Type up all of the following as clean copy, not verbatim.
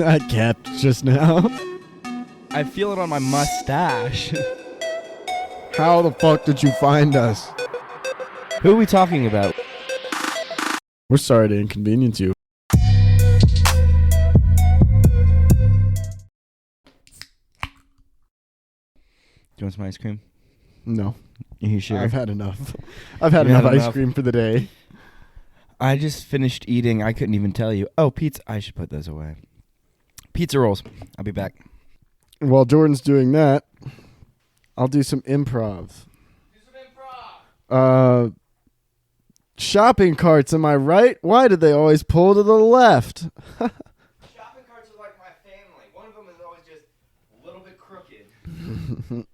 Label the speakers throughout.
Speaker 1: I kept just now.
Speaker 2: I feel it on my mustache.
Speaker 1: How the fuck did you find us?
Speaker 2: Who are we talking about?
Speaker 1: We're sorry to inconvenience you.
Speaker 2: Do you want some ice cream?
Speaker 1: No.
Speaker 2: Are you sure?
Speaker 1: I've had enough. I've had enough ice cream for the day.
Speaker 2: I just finished eating. I couldn't even tell you. Oh, pizza. I should put those away. Pizza rolls. I'll be back.
Speaker 1: While Jordan's doing that, I'll do some improv. Shopping carts, am I right? Why do they always pull to the left?
Speaker 2: Shopping carts are like my family. One of them is always just a little bit crooked.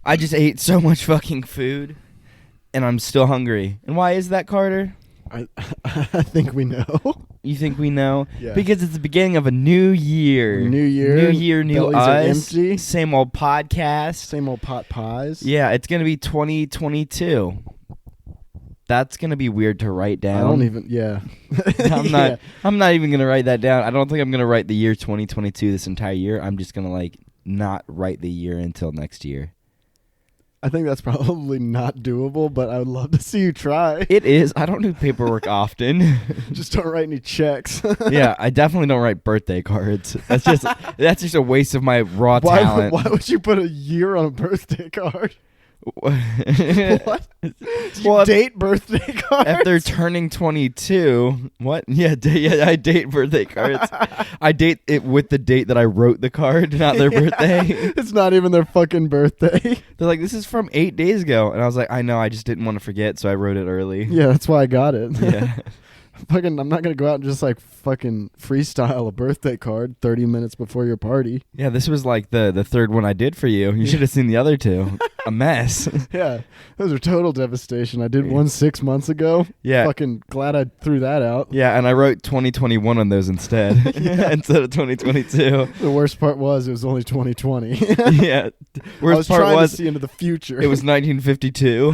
Speaker 2: I just ate so much fucking food, and I'm still hungry. And why is that, Carter?
Speaker 1: I think we know.
Speaker 2: You think we know?
Speaker 1: Yeah.
Speaker 2: Because it's the beginning of a new year.
Speaker 1: New year.
Speaker 2: New year, new
Speaker 1: Bellies
Speaker 2: us.
Speaker 1: are empty.
Speaker 2: Same old podcast.
Speaker 1: Same old pot pies.
Speaker 2: Yeah, it's going to be 2022. That's going to be weird to write down.
Speaker 1: I don't even, yeah.
Speaker 2: I'm not even going to write that down. I don't think I'm going to write the year 2022 this entire year. I'm just going to not write the year until next year.
Speaker 1: I think that's probably not doable, but I would love to see you try.
Speaker 2: It is. I don't do paperwork often.
Speaker 1: Just don't write any checks.
Speaker 2: Yeah, I definitely don't write birthday cards. That's just a waste of my raw talent.
Speaker 1: Why would you put a year on a birthday card? What? You date birthday cards?
Speaker 2: If they're turning 22, what? Yeah, I date birthday cards. I date it with the date that I wrote the card, not their birthday.
Speaker 1: It's not even their fucking birthday.
Speaker 2: They're like, this is from 8 days ago. And I was like, I know, I just didn't want to forget, so I wrote it early.
Speaker 1: Yeah, that's why I got it.
Speaker 2: Yeah.
Speaker 1: I'm not going to go out and just fucking freestyle a birthday card 30 minutes before your party.
Speaker 2: Yeah, this was like the third one I did for you. You should have seen the other two. A mess.
Speaker 1: Yeah, those are total devastation. I did one 6 months ago.
Speaker 2: Yeah.
Speaker 1: Fucking glad I threw that out.
Speaker 2: Yeah, and I wrote 2021 on those instead. Instead of 2022.
Speaker 1: The worst part was it was only 2020.
Speaker 2: Yeah. Worst
Speaker 1: I was
Speaker 2: part
Speaker 1: trying
Speaker 2: was
Speaker 1: to see into the future.
Speaker 2: It was 1952.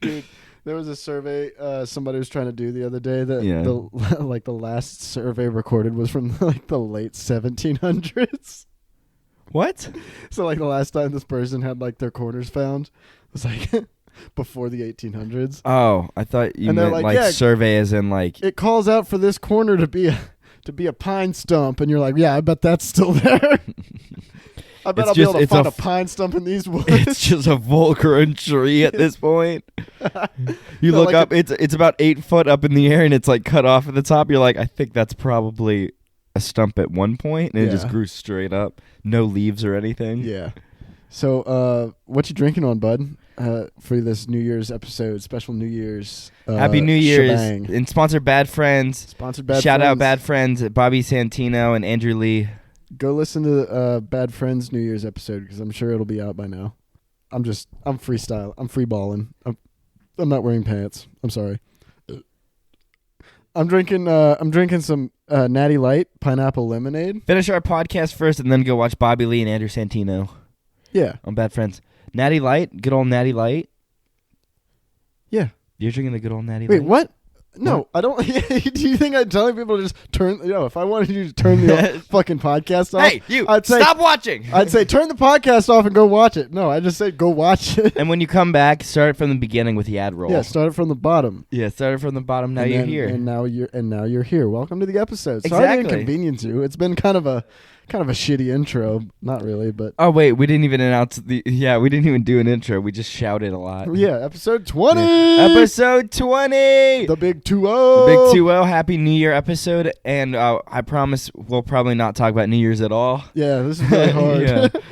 Speaker 1: Dude, there was a survey somebody was trying to do the other day that the last survey recorded was from the late 1700s.
Speaker 2: What?
Speaker 1: So the last time this person had their corners found was before the 1800s.
Speaker 2: Oh, I thought you
Speaker 1: and
Speaker 2: meant survey as in
Speaker 1: it calls out for this corner to be a pine stump, and you're like, yeah, I bet that's still there. I bet I'll be able to find a pine stump in these woods.
Speaker 2: It's just a Volcran tree at this point. You look up, it's about 8 foot up in the air, and it's cut off at the top. You're like, I think that's probably a stump at one point, and it just grew straight up. No leaves or anything.
Speaker 1: Yeah. So, what you drinking on, bud? For this New Year's episode, special New Year's.
Speaker 2: Happy New Year's!
Speaker 1: Shebang.
Speaker 2: And sponsor Bad Friends. Shout out Bad Friends, Bobby Santino and Andrew Lee.
Speaker 1: Go listen to Bad Friends New Year's episode because I'm sure it'll be out by now. I'm freestyle. I'm free balling. I'm not wearing pants. I'm sorry. I'm drinking some Natty Light pineapple lemonade.
Speaker 2: Finish our podcast first and then go watch Bobby Lee and Andrew Santino.
Speaker 1: Yeah.
Speaker 2: On Bad Friends. Natty Light? Good old Natty Light?
Speaker 1: Yeah.
Speaker 2: You're drinking the good old Natty Light?
Speaker 1: Wait, what? No, I don't. Do you think I'm telling people to just turn? If I wanted you to turn the fucking podcast off,
Speaker 2: hey, I'd say stop watching.
Speaker 1: I'd say turn the podcast off and go watch it. No, I just said go watch it.
Speaker 2: And when you come back, start it from the beginning with the ad roll.
Speaker 1: Yeah, start it from the bottom.
Speaker 2: Yeah, start it from the bottom. Now you're here,
Speaker 1: and now you're here. Welcome to the episode.
Speaker 2: Exactly.
Speaker 1: Sorry to inconvenience you. It's been kind of a shitty intro. Not really, but
Speaker 2: oh wait, we didn't even announce we didn't even do an intro. We just shouted a lot.
Speaker 1: Yeah, episode 20.
Speaker 2: Episode 20.
Speaker 1: The big 2-0.
Speaker 2: The big 2-0. Happy New Year episode, and I promise we'll probably not talk about New Year's at all.
Speaker 1: Yeah, this is really hard.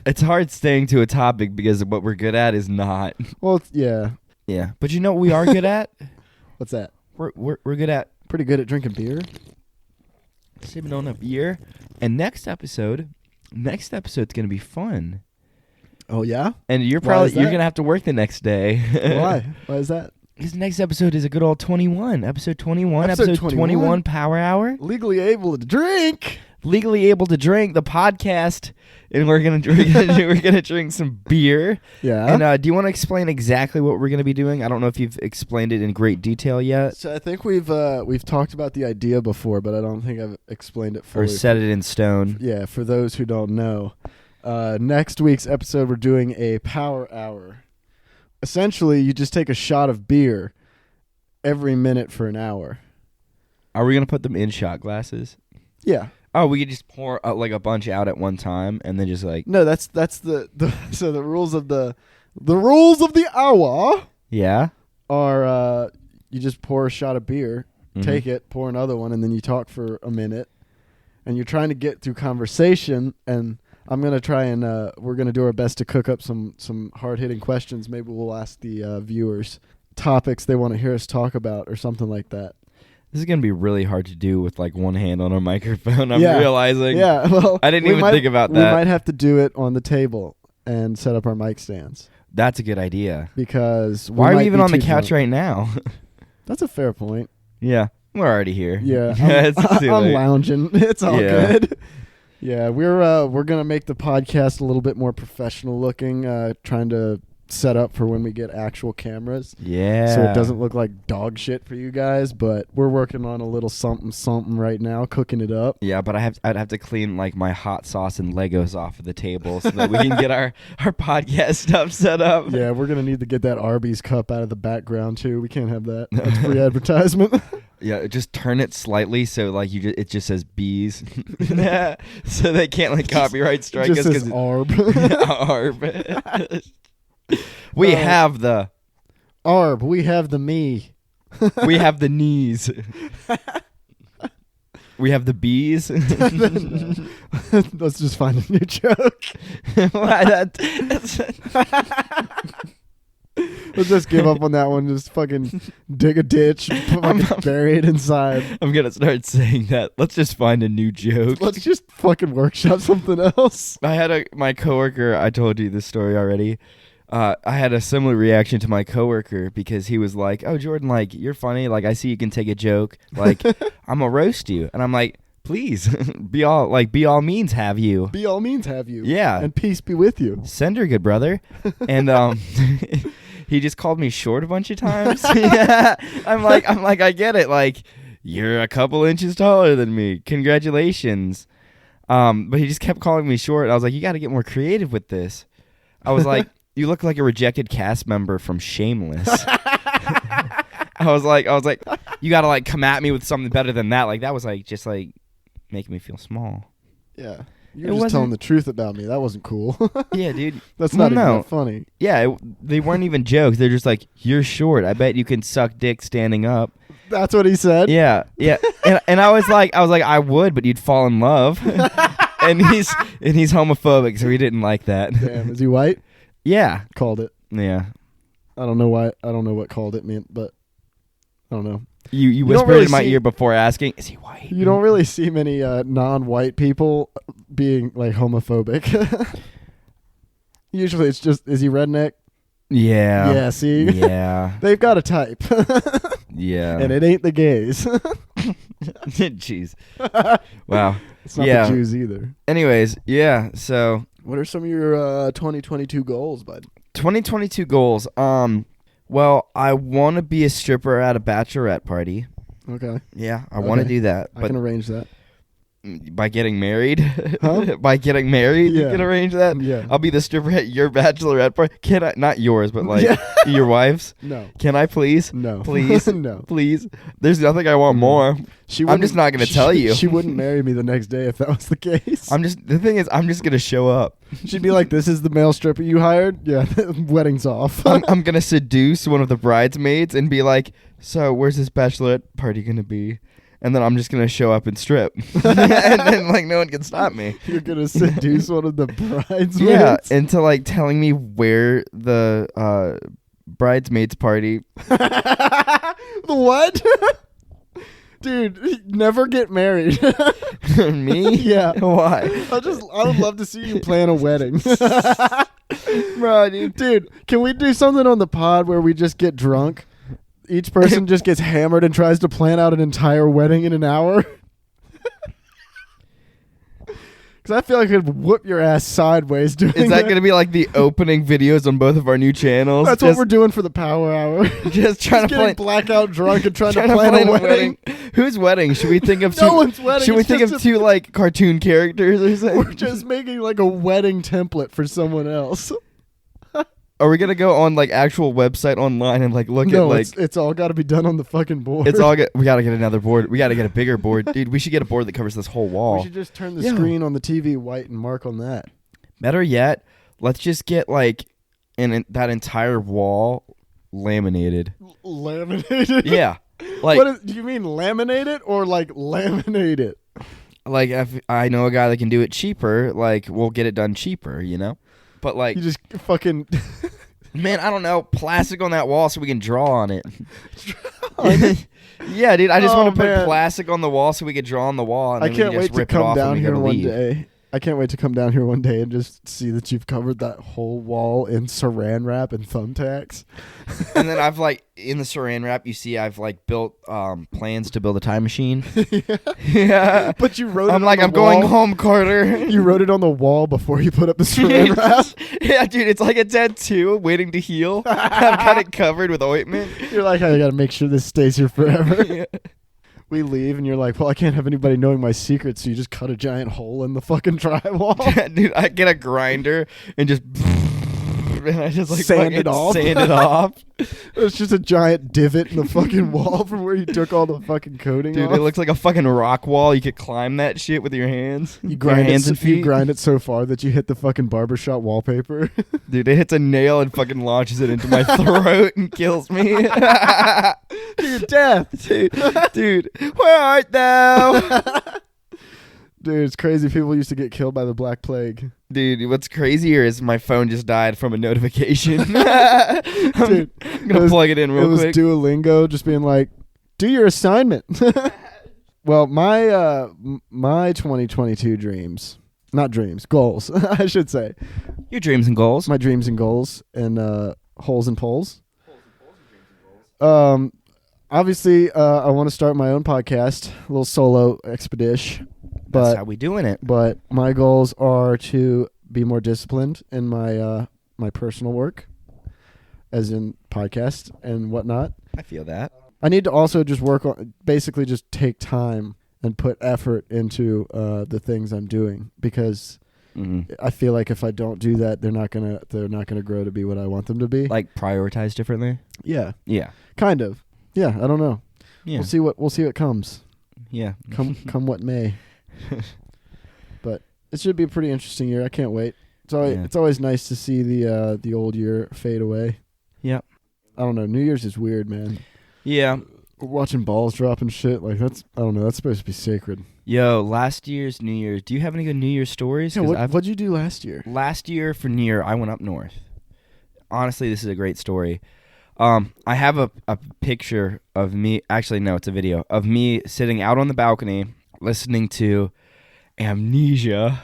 Speaker 2: It's hard staying to a topic because what we're good at is not.
Speaker 1: Well, yeah.
Speaker 2: Yeah, but you know what we are good at?
Speaker 1: What's that?
Speaker 2: We're good at
Speaker 1: pretty good at drinking beer.
Speaker 2: Sipping on a beer. And next episode's gonna be fun.
Speaker 1: Oh yeah?
Speaker 2: And you're gonna have to work the next day.
Speaker 1: Why? Why is that?
Speaker 2: This next episode is a good old 21. Episode 21. Episode 21 Power Hour.
Speaker 1: Legally able to drink.
Speaker 2: legally able to drink the podcast, and we're gonna drink some beer.
Speaker 1: Yeah.
Speaker 2: And do you want to explain exactly what we're gonna be doing? I don't know if you've explained it in great detail yet.
Speaker 1: So I think we've talked about the idea before, but I don't think I've explained it fully.
Speaker 2: Or set it in stone.
Speaker 1: Yeah, for those who don't know. Next week's episode, we're doing a power hour. Essentially, you just take a shot of beer every minute for an hour.
Speaker 2: Are we going to put them in shot glasses?
Speaker 1: Yeah.
Speaker 2: Oh, we could just pour like a bunch out at one time and then just like...
Speaker 1: No, that's the so the rules of the hour.
Speaker 2: Yeah.
Speaker 1: Are you just pour a shot of beer, take it, pour another one, and then you talk for a minute, and you're trying to get through conversation. And I'm gonna try and we're gonna do our best to cook up some hard hitting questions. Maybe we'll ask the viewers topics they want to hear us talk about or something like that.
Speaker 2: This is going to be really hard to do with like one hand on a microphone, I'm realizing.
Speaker 1: Yeah, well,
Speaker 2: I didn't even think about that.
Speaker 1: We might have to do it on the table and set up our mic stands.
Speaker 2: That's a good idea.
Speaker 1: Because
Speaker 2: why are we even on the couch right now?
Speaker 1: That's a fair point.
Speaker 2: Yeah, we're already here.
Speaker 1: Yeah, I'm lounging. It's all good. Yeah, we're going to make the podcast a little bit more professional looking, trying to set up for when we get actual cameras.
Speaker 2: Yeah.
Speaker 1: So it doesn't look like dog shit for you guys, but we're working on a little something right now, cooking it up.
Speaker 2: Yeah, but I'd have to clean like my hot sauce and Legos off of the table so that we can get our podcast stuff set up.
Speaker 1: Yeah, we're going to need to get that Arby's cup out of the background too. We can't have that. That's free advertisement.
Speaker 2: Yeah, just turn it slightly so like it just says bees. So they can't like copyright strike us.
Speaker 1: It just says ARB.
Speaker 2: ARB. We have the
Speaker 1: ARB. We have the me.
Speaker 2: We have the knees. We have the bees.
Speaker 1: Let's just find a new joke. We'll just give up on that one. Just fucking dig a ditch, bury it inside.
Speaker 2: I'm gonna start saying that. Let's just find a new joke.
Speaker 1: Let's just fucking workshop something else.
Speaker 2: I had my coworker. I told you this story already. I had a similar reaction to my coworker because he was like, "Oh, Jordan, like you're funny. Like I see you can take a joke. Like I'm gonna roast you." And I'm like, "Please, be all means have you.
Speaker 1: Be all means have you.
Speaker 2: Yeah,
Speaker 1: and peace be with you.
Speaker 2: Send her, good brother." And he just called me short a bunch of times. Yeah, I'm like, I get it. Like you're a couple inches taller than me. Congratulations. But he just kept calling me short. I was like, you got to get more creative with this. I was like. You look like a rejected cast member from Shameless. I was like, you gotta like come at me with something better than that. Like that was like just like making me feel small.
Speaker 1: Yeah, you're just telling the truth about me. That wasn't cool.
Speaker 2: Yeah, dude.
Speaker 1: That's not even that funny.
Speaker 2: Yeah, they weren't even jokes. They're just like, you're short. I bet you can suck dick standing up.
Speaker 1: That's what he said.
Speaker 2: Yeah. and I was like, I would, but you'd fall in love. and he's homophobic, so he didn't like that.
Speaker 1: Damn, is he white?
Speaker 2: Yeah.
Speaker 1: Called it.
Speaker 2: Yeah.
Speaker 1: I don't know why. I don't know what called it meant, but I don't know.
Speaker 2: You whispered really in my ear before asking, is he white?
Speaker 1: You don't really see many non-white people being like homophobic. Usually it's just, is he redneck?
Speaker 2: Yeah.
Speaker 1: Yeah, see?
Speaker 2: Yeah.
Speaker 1: They've got a type.
Speaker 2: Yeah.
Speaker 1: And it ain't the gays.
Speaker 2: Jeez. Wow.
Speaker 1: It's not the Jews either.
Speaker 2: Anyways, yeah, so...
Speaker 1: What are some of your 2022 goals, bud?
Speaker 2: 2022 goals. Well, I want to be a stripper at a bachelorette party.
Speaker 1: Okay.
Speaker 2: Yeah, I want to do that.
Speaker 1: I can arrange that.
Speaker 2: By getting married?
Speaker 1: Huh?
Speaker 2: By getting married,
Speaker 1: yeah.
Speaker 2: You can arrange that?
Speaker 1: Yeah.
Speaker 2: I'll be the stripper at your bachelorette party. Can I? Not yours, but like your wife's?
Speaker 1: No.
Speaker 2: Can I please?
Speaker 1: No.
Speaker 2: Please?
Speaker 1: No.
Speaker 2: Please? There's nothing I want more. I'm just not going to tell you.
Speaker 1: She wouldn't marry me the next day if that was the case.
Speaker 2: The thing is, I'm just going to show up.
Speaker 1: She'd be like, this is the male stripper you hired? Yeah, wedding's off.
Speaker 2: I'm going to seduce one of the bridesmaids and be like, so where's this bachelorette party going to be? And then I'm just going to show up and strip. And then, like, no one can stop me. You're
Speaker 1: going to seduce one of the bridesmaids?
Speaker 2: Yeah, into, like, telling me where the bridesmaids party.
Speaker 1: The what? Dude, never get married.
Speaker 2: Me?
Speaker 1: Yeah.
Speaker 2: Why?
Speaker 1: I would love to see you plan a wedding.
Speaker 2: Bro, dude,
Speaker 1: can we do something on the pod where we just get drunk? Each person just gets hammered and tries to plan out an entire wedding in an hour. Because I feel like I could whoop your ass sideways doing
Speaker 2: Is that going to be like the opening videos on both of our new channels?
Speaker 1: That's what we're doing for the power hour.
Speaker 2: Just trying to play
Speaker 1: blackout drunk and trying to plan a wedding.
Speaker 2: Whose wedding? Should we think of
Speaker 1: no one's wedding.
Speaker 2: Should we think of two like cartoon characters or something?
Speaker 1: We're just making like a wedding template for someone else.
Speaker 2: Are we gonna go on like actual website online and like look at like?
Speaker 1: It's all got to be done on the fucking board.
Speaker 2: We gotta get another board. We gotta get a bigger board, dude. We should get a board that covers this whole wall.
Speaker 1: We should just turn the screen on the TV white and mark on that.
Speaker 2: Better yet, let's just get like that entire wall laminated.
Speaker 1: Laminated?
Speaker 2: Yeah. Like,
Speaker 1: do you mean laminate it or like laminate it?
Speaker 2: Like, if I know a guy that can do it cheaper, like we'll get it done cheaper, you know. But like,
Speaker 1: you just fucking
Speaker 2: man, I don't know, plastic on that wall so we can draw on it. Yeah, dude, I just want to put plastic on the wall so we can draw on the wall. And
Speaker 1: I can't wait to come down here one day. I can't wait to come down here one day and just see that you've covered that whole wall in saran wrap and thumbtacks.
Speaker 2: And then I've like in the saran wrap, you see I've like built plans to build a time machine. Yeah.
Speaker 1: But you wrote it
Speaker 2: I'm like, I'm going home, Carter.
Speaker 1: You wrote it on the wall before you put up the saran wrap?
Speaker 2: Yeah, dude, it's like a tattoo waiting to heal. I've got it covered with ointment.
Speaker 1: You're like, I got to make sure this stays here forever. Yeah. We leave and you're like, well, I can't have anybody knowing my secrets, so you just cut a giant hole in the fucking drywall.
Speaker 2: Dude, I get a grinder and just and I just like
Speaker 1: sand it off. It's just a giant divot in the fucking wall from where you took all the fucking coating
Speaker 2: off. Dude, it looks like a fucking rock wall. You could climb that shit with your hands.
Speaker 1: You grind you grind it so far that you hit the fucking barbershop wallpaper.
Speaker 2: Dude, it hits a nail and fucking launches it into my throat and kills me.
Speaker 1: To your death.
Speaker 2: Dude, where art thou?
Speaker 1: Dude, it's crazy. People used to get killed by the Black Plague.
Speaker 2: Dude, what's crazier is my phone just died from a notification. I'm going to plug it in real quick.
Speaker 1: It was Duolingo just being like, do your assignment. Well, my 2022 goals, I should say.
Speaker 2: Your dreams and goals.
Speaker 1: My dreams and goals and holes and poles. Obviously, I want to start my own podcast, a little solo expedition.
Speaker 2: That's how we doing it.
Speaker 1: But my goals are to be more disciplined in my my personal work, as in podcast and whatnot.
Speaker 2: I feel that.
Speaker 1: I need to also just work on, basically just take time and put effort into the things I'm doing, because I feel like if I don't do that, they're not gonna grow to be what I want them to be.
Speaker 2: Like prioritize differently.
Speaker 1: Yeah.
Speaker 2: Yeah.
Speaker 1: Kind of. Yeah. I don't know.
Speaker 2: Yeah.
Speaker 1: We'll see what comes.
Speaker 2: Yeah.
Speaker 1: Come what may. But it should be a pretty interesting year. I can't wait. It's always nice to see the old year fade away.
Speaker 2: Yeah.
Speaker 1: I don't know. New Year's is weird, man.
Speaker 2: Yeah.
Speaker 1: Watching balls drop and shit, like that's supposed to be sacred.
Speaker 2: Yo, last year's New Year's. Do you have any good New Year's stories?
Speaker 1: Yeah, what'd you do last year?
Speaker 2: Last year for New Year, I went up north. Honestly, this is a great story. I have a picture of me. Actually, no, it's a video of me sitting out on the balcony listening to Amnesia.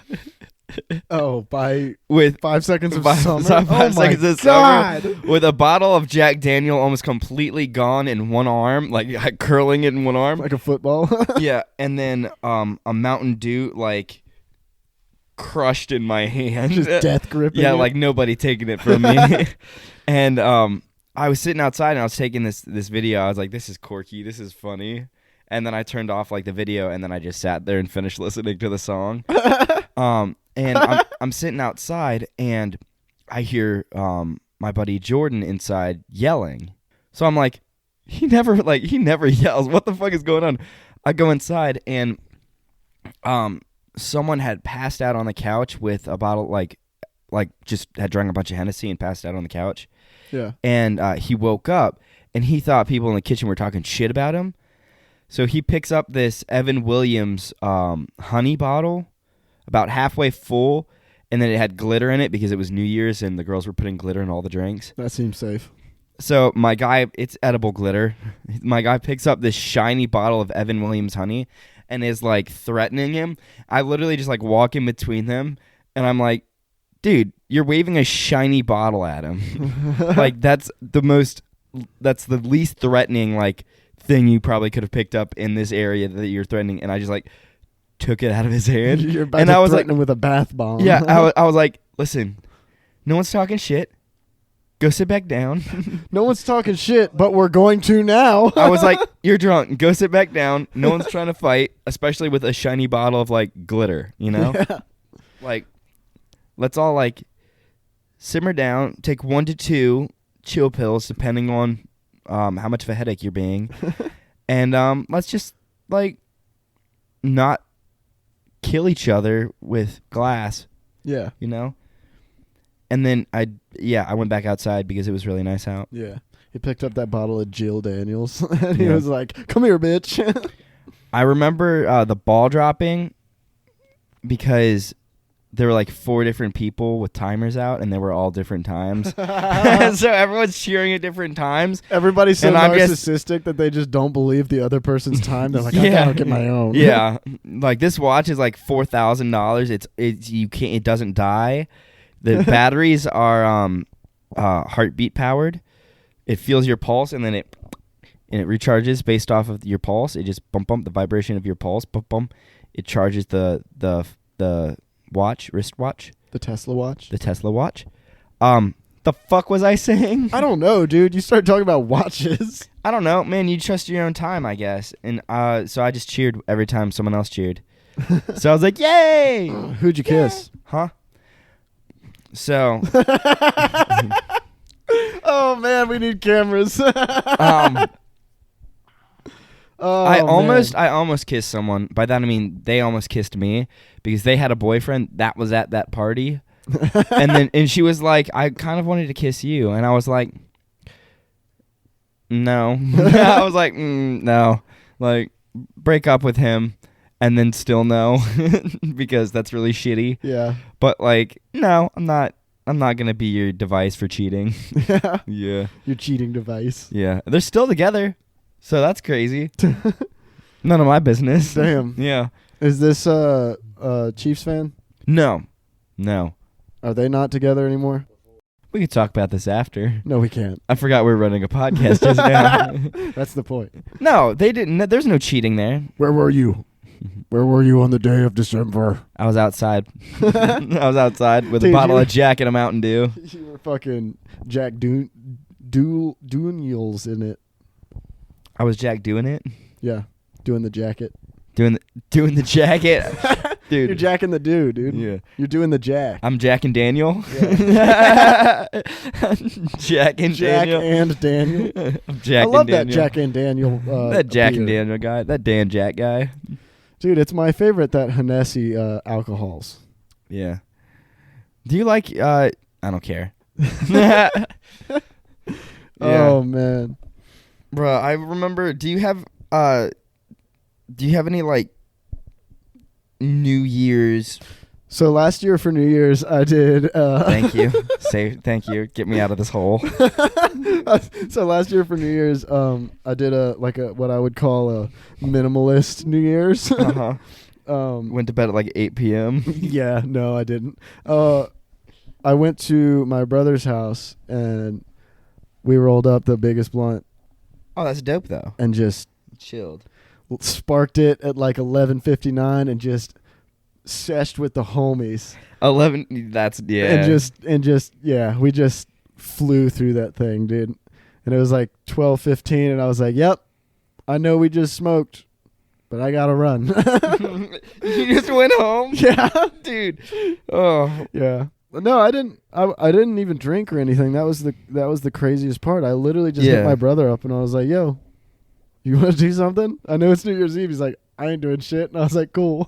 Speaker 1: With 5 seconds of summer.
Speaker 2: 5 seconds of summer. With a bottle of Jack Daniel almost completely gone in one arm, like curling it in one arm.
Speaker 1: Like a football.
Speaker 2: Yeah, and then a Mountain Dew like crushed in my hand.
Speaker 1: Just death gripping.
Speaker 2: Yeah, like nobody taking it from me. And I was sitting outside and I was taking this video. I was like, this is quirky, this is funny. And then I turned off like the video, and then I just sat there and finished listening to the song. And I'm sitting outside, and I hear my buddy Jordan inside yelling. So I'm like, he never yells. What the fuck is going on? I go inside, and someone had passed out on the couch with a bottle, like just had drunk a bunch of Hennessy and passed out on the couch.
Speaker 1: Yeah.
Speaker 2: And he woke up, and he thought people in the kitchen were talking shit about him. So he picks up this Evan Williams honey bottle, about halfway full, and then it had glitter in it because it was New Year's and the girls were putting glitter in all the drinks.
Speaker 1: That seems safe.
Speaker 2: So my guy, it's edible glitter. My guy picks up this shiny bottle of Evan Williams honey and is like threatening him. I literally just like walk in between them, and I'm like, dude, you're waving a shiny bottle at him. Like that's the least threatening like thing you probably could have picked up in this area that you're threatening. And I just like took it out of his hand.
Speaker 1: You're about
Speaker 2: and
Speaker 1: to
Speaker 2: I was
Speaker 1: threaten
Speaker 2: like,
Speaker 1: him with a bath bomb.
Speaker 2: yeah, I was like, listen, no one's talking shit. Go sit back down.
Speaker 1: No one's talking shit, but we're going to now.
Speaker 2: I was like, you're drunk. Go sit back down. No one's trying to fight, especially with a shiny bottle of like glitter, you know?
Speaker 1: Yeah.
Speaker 2: Like, let's all like simmer down, take 1 to 2 chill pills, depending on how much of a headache you're being. And let's just like not kill each other with glass,
Speaker 1: Yeah.
Speaker 2: you know? And then I went back outside because it was really nice out.
Speaker 1: Yeah. He picked up that bottle of Jill Daniels and he
Speaker 2: Yeah.
Speaker 1: was like, come here, bitch.
Speaker 2: I remember the ball dropping because there were like 4 different people with timers out and they were all different times. So everyone's cheering at different times.
Speaker 1: Everybody's so
Speaker 2: And I'm just-
Speaker 1: narcissistic that they just don't believe the other person's time. They're like, I
Speaker 2: Yeah.
Speaker 1: gotta get my own.
Speaker 2: Yeah. Like this watch is like $4,000. It's you can't, it doesn't die. The batteries are heartbeat powered. It feels your pulse and then it recharges based off of your pulse. It just bump the vibration of your pulse. Bump. It charges the watch, wristwatch,
Speaker 1: The Tesla watch.
Speaker 2: the Tesla watch. The fuck was I saying?
Speaker 1: I don't know, dude. You started talking about watches.
Speaker 2: I don't know, man. You trust your own time, I guess. And so I just cheered every time someone else cheered. So I was like, "Yay!"
Speaker 1: Who'd you kiss?
Speaker 2: Huh? So,
Speaker 1: Oh man, we need cameras.
Speaker 2: I
Speaker 1: man.
Speaker 2: almost kissed someone. By that I mean they almost kissed me because they had a boyfriend that was at that party, and she was like, "I kind of wanted to kiss you," and I was like, "No," I was like, "No," like break up with him, and then still no, because that's really shitty.
Speaker 1: Yeah.
Speaker 2: But like, no, I'm not gonna be your device for cheating.
Speaker 1: Yeah.
Speaker 2: Yeah,
Speaker 1: Your cheating device.
Speaker 2: yeah, they're still together, so that's crazy. None of my business.
Speaker 1: Damn.
Speaker 2: Yeah.
Speaker 1: Is this Chiefs fan?
Speaker 2: No.
Speaker 1: Are they not together anymore?
Speaker 2: We could talk about this after.
Speaker 1: No, we can't.
Speaker 2: I forgot we were running a podcast just now.
Speaker 1: That's the point.
Speaker 2: No, they didn't. There's no cheating there.
Speaker 1: Where were you? Where were you on the day of December?
Speaker 2: I was outside. I was outside with a
Speaker 1: Dude,
Speaker 2: bottle
Speaker 1: you-
Speaker 2: of Jack and a Mountain Dew.
Speaker 1: You were fucking Jack Daniels in it.
Speaker 2: I was Jack doing it.
Speaker 1: Yeah, doing the jacket.
Speaker 2: Doing the jacket. Dude.
Speaker 1: You're jacking the dude.
Speaker 2: Yeah.
Speaker 1: You're doing the jack.
Speaker 2: I'm Jack and Daniel.
Speaker 1: Yeah.
Speaker 2: Jack and
Speaker 1: Jack
Speaker 2: Daniel.
Speaker 1: and Daniel.
Speaker 2: I'm Jack
Speaker 1: I love
Speaker 2: and Daniel.
Speaker 1: that Jack and Daniel.
Speaker 2: That Jack and
Speaker 1: beer.
Speaker 2: Daniel guy. That Dan Jack guy.
Speaker 1: Dude, it's my favorite, that Hennessy alcohols.
Speaker 2: Yeah. Do you like I don't care. Yeah.
Speaker 1: Oh, man.
Speaker 2: Bruh, I remember, do you have any like New Year's?
Speaker 1: So last year for New Year's, I did...
Speaker 2: Thank you. Say thank you. Get me out of this hole.
Speaker 1: So last year for New Year's, I did what I would call a minimalist New Year's.
Speaker 2: Uh-huh. Went to bed at like 8 p.m.
Speaker 1: Yeah, no, I didn't. I went to my brother's house and we rolled up the biggest blunt
Speaker 2: Oh, that's dope though.
Speaker 1: and just
Speaker 2: Chilled.
Speaker 1: sparked it at like 11:59 and just seshed with the homies.
Speaker 2: 11. That's yeah.
Speaker 1: And just yeah, we just flew through that thing, dude. And it was like 12:15 and I was like, "Yep. I know we just smoked, but I got to run."
Speaker 2: You just went home.
Speaker 1: Yeah.
Speaker 2: Dude. Oh.
Speaker 1: Yeah. No, I didn't. I didn't even drink or anything. That was the craziest part. I literally just hit
Speaker 2: Yeah.
Speaker 1: my brother up and I was like, "Yo, you want to do something?" I know it's New Year's Eve. He's like, "I ain't doing shit," and I was like, "Cool,"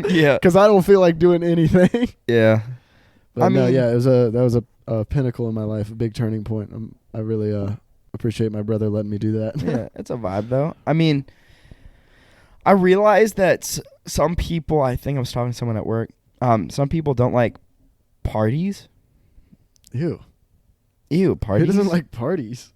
Speaker 2: Yeah.
Speaker 1: because I don't feel like doing anything.
Speaker 2: Yeah.
Speaker 1: But
Speaker 2: I
Speaker 1: no,
Speaker 2: mean-
Speaker 1: yeah, that was a pinnacle in my life, a big turning point. I really appreciate my brother letting me do that.
Speaker 2: Yeah, it's a vibe though. I mean, I realized that some people, I think I was talking to someone at work, some people don't like parties.
Speaker 1: Ew.
Speaker 2: Parties.
Speaker 1: Who doesn't like parties?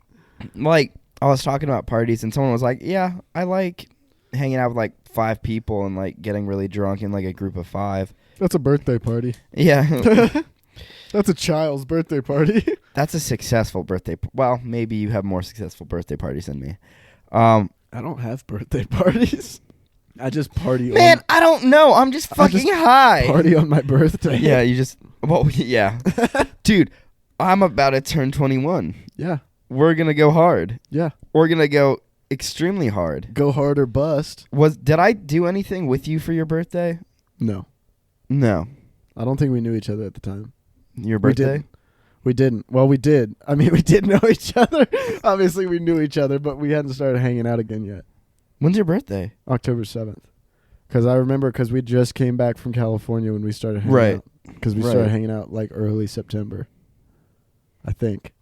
Speaker 2: Like, I was talking about parties and someone was like, yeah, I like hanging out with like 5 people and like getting really drunk in like a group of 5.
Speaker 1: That's a birthday party.
Speaker 2: Yeah.
Speaker 1: That's a child's birthday party.
Speaker 2: That's a successful birthday. Well, maybe you have more successful birthday parties than me.
Speaker 1: I don't have birthday parties. I just party.
Speaker 2: Man, I don't know. I'm just fucking high.
Speaker 1: Party on my birthday.
Speaker 2: Yeah, you just. Well, yeah, dude. I'm about to turn 21.
Speaker 1: Yeah.
Speaker 2: We're gonna go hard.
Speaker 1: Yeah.
Speaker 2: We're gonna go extremely hard.
Speaker 1: Go hard or bust.
Speaker 2: Did I do anything with you for your birthday?
Speaker 1: No.
Speaker 2: No.
Speaker 1: I don't think we knew each other at the time.
Speaker 2: Your birthday?
Speaker 1: We didn't. Well, we did. I mean, we did know each other. Obviously, we knew each other, but we hadn't started hanging out again yet.
Speaker 2: When's your birthday?
Speaker 1: October 7th. Because I remember we just came back from California when we started hanging out. Because we started hanging out like early September. I think.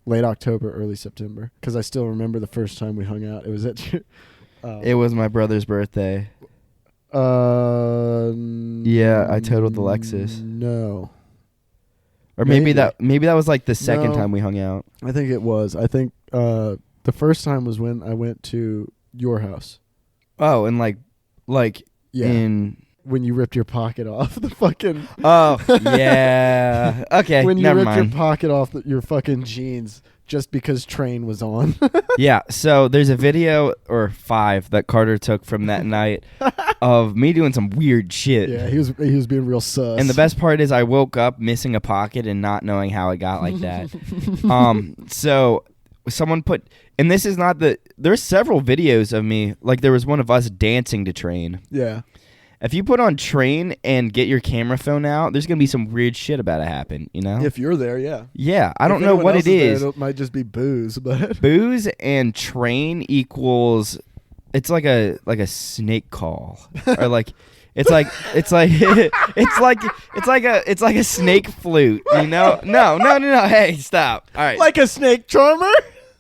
Speaker 1: Late October, early September. Because I still remember the first time we hung out. It was at your...
Speaker 2: it was my brother's birthday. Yeah, I totaled the Lexus.
Speaker 1: No.
Speaker 2: Or maybe that was like the second time we hung out.
Speaker 1: I think it was. I think the first time was when I went to your house.
Speaker 2: Oh, and like in
Speaker 1: when you ripped your pocket off the fucking.
Speaker 2: Oh yeah. Okay.
Speaker 1: When you
Speaker 2: never
Speaker 1: ripped
Speaker 2: mind.
Speaker 1: your pocket off your fucking jeans just because Train was on.
Speaker 2: Yeah. So there's a video or 5 that Carter took from that night of me doing some weird shit.
Speaker 1: Yeah, he was being real sus.
Speaker 2: And the best part is I woke up missing a pocket and not knowing how it got like that. So someone put, and this is not there's several videos of me, like there was one of us dancing to Train.
Speaker 1: Yeah.
Speaker 2: If you put on Train and get your camera phone out, there's going to be some weird shit about to happen, you know?
Speaker 1: If you're there, yeah.
Speaker 2: Yeah, I don't know what it is.
Speaker 1: It might just be booze, but
Speaker 2: booze and Train equals, it's like a snake call. Or like it's like it's like a snake flute, you know? No. Hey, stop. All right.
Speaker 1: Like a snake charmer?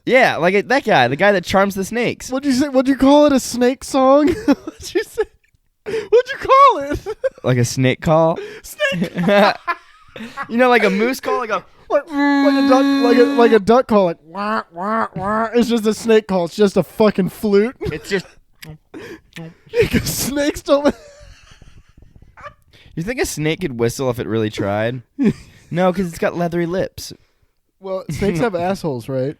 Speaker 2: Yeah, like that guy, the guy that charms the snakes.
Speaker 1: What'd you say? What'd you call it? A snake song? What'd you say? What'd you call it?
Speaker 2: Like a snake call?
Speaker 1: Snake.
Speaker 2: You know, like a moose call, like a
Speaker 1: like a duck call, like wah wah wah. It's just a snake call. It's just a fucking flute.
Speaker 2: It's just
Speaker 1: because snakes don't.
Speaker 2: You think a snake could whistle if it really tried? No, because it's got leathery lips.
Speaker 1: Well, snakes have assholes, right?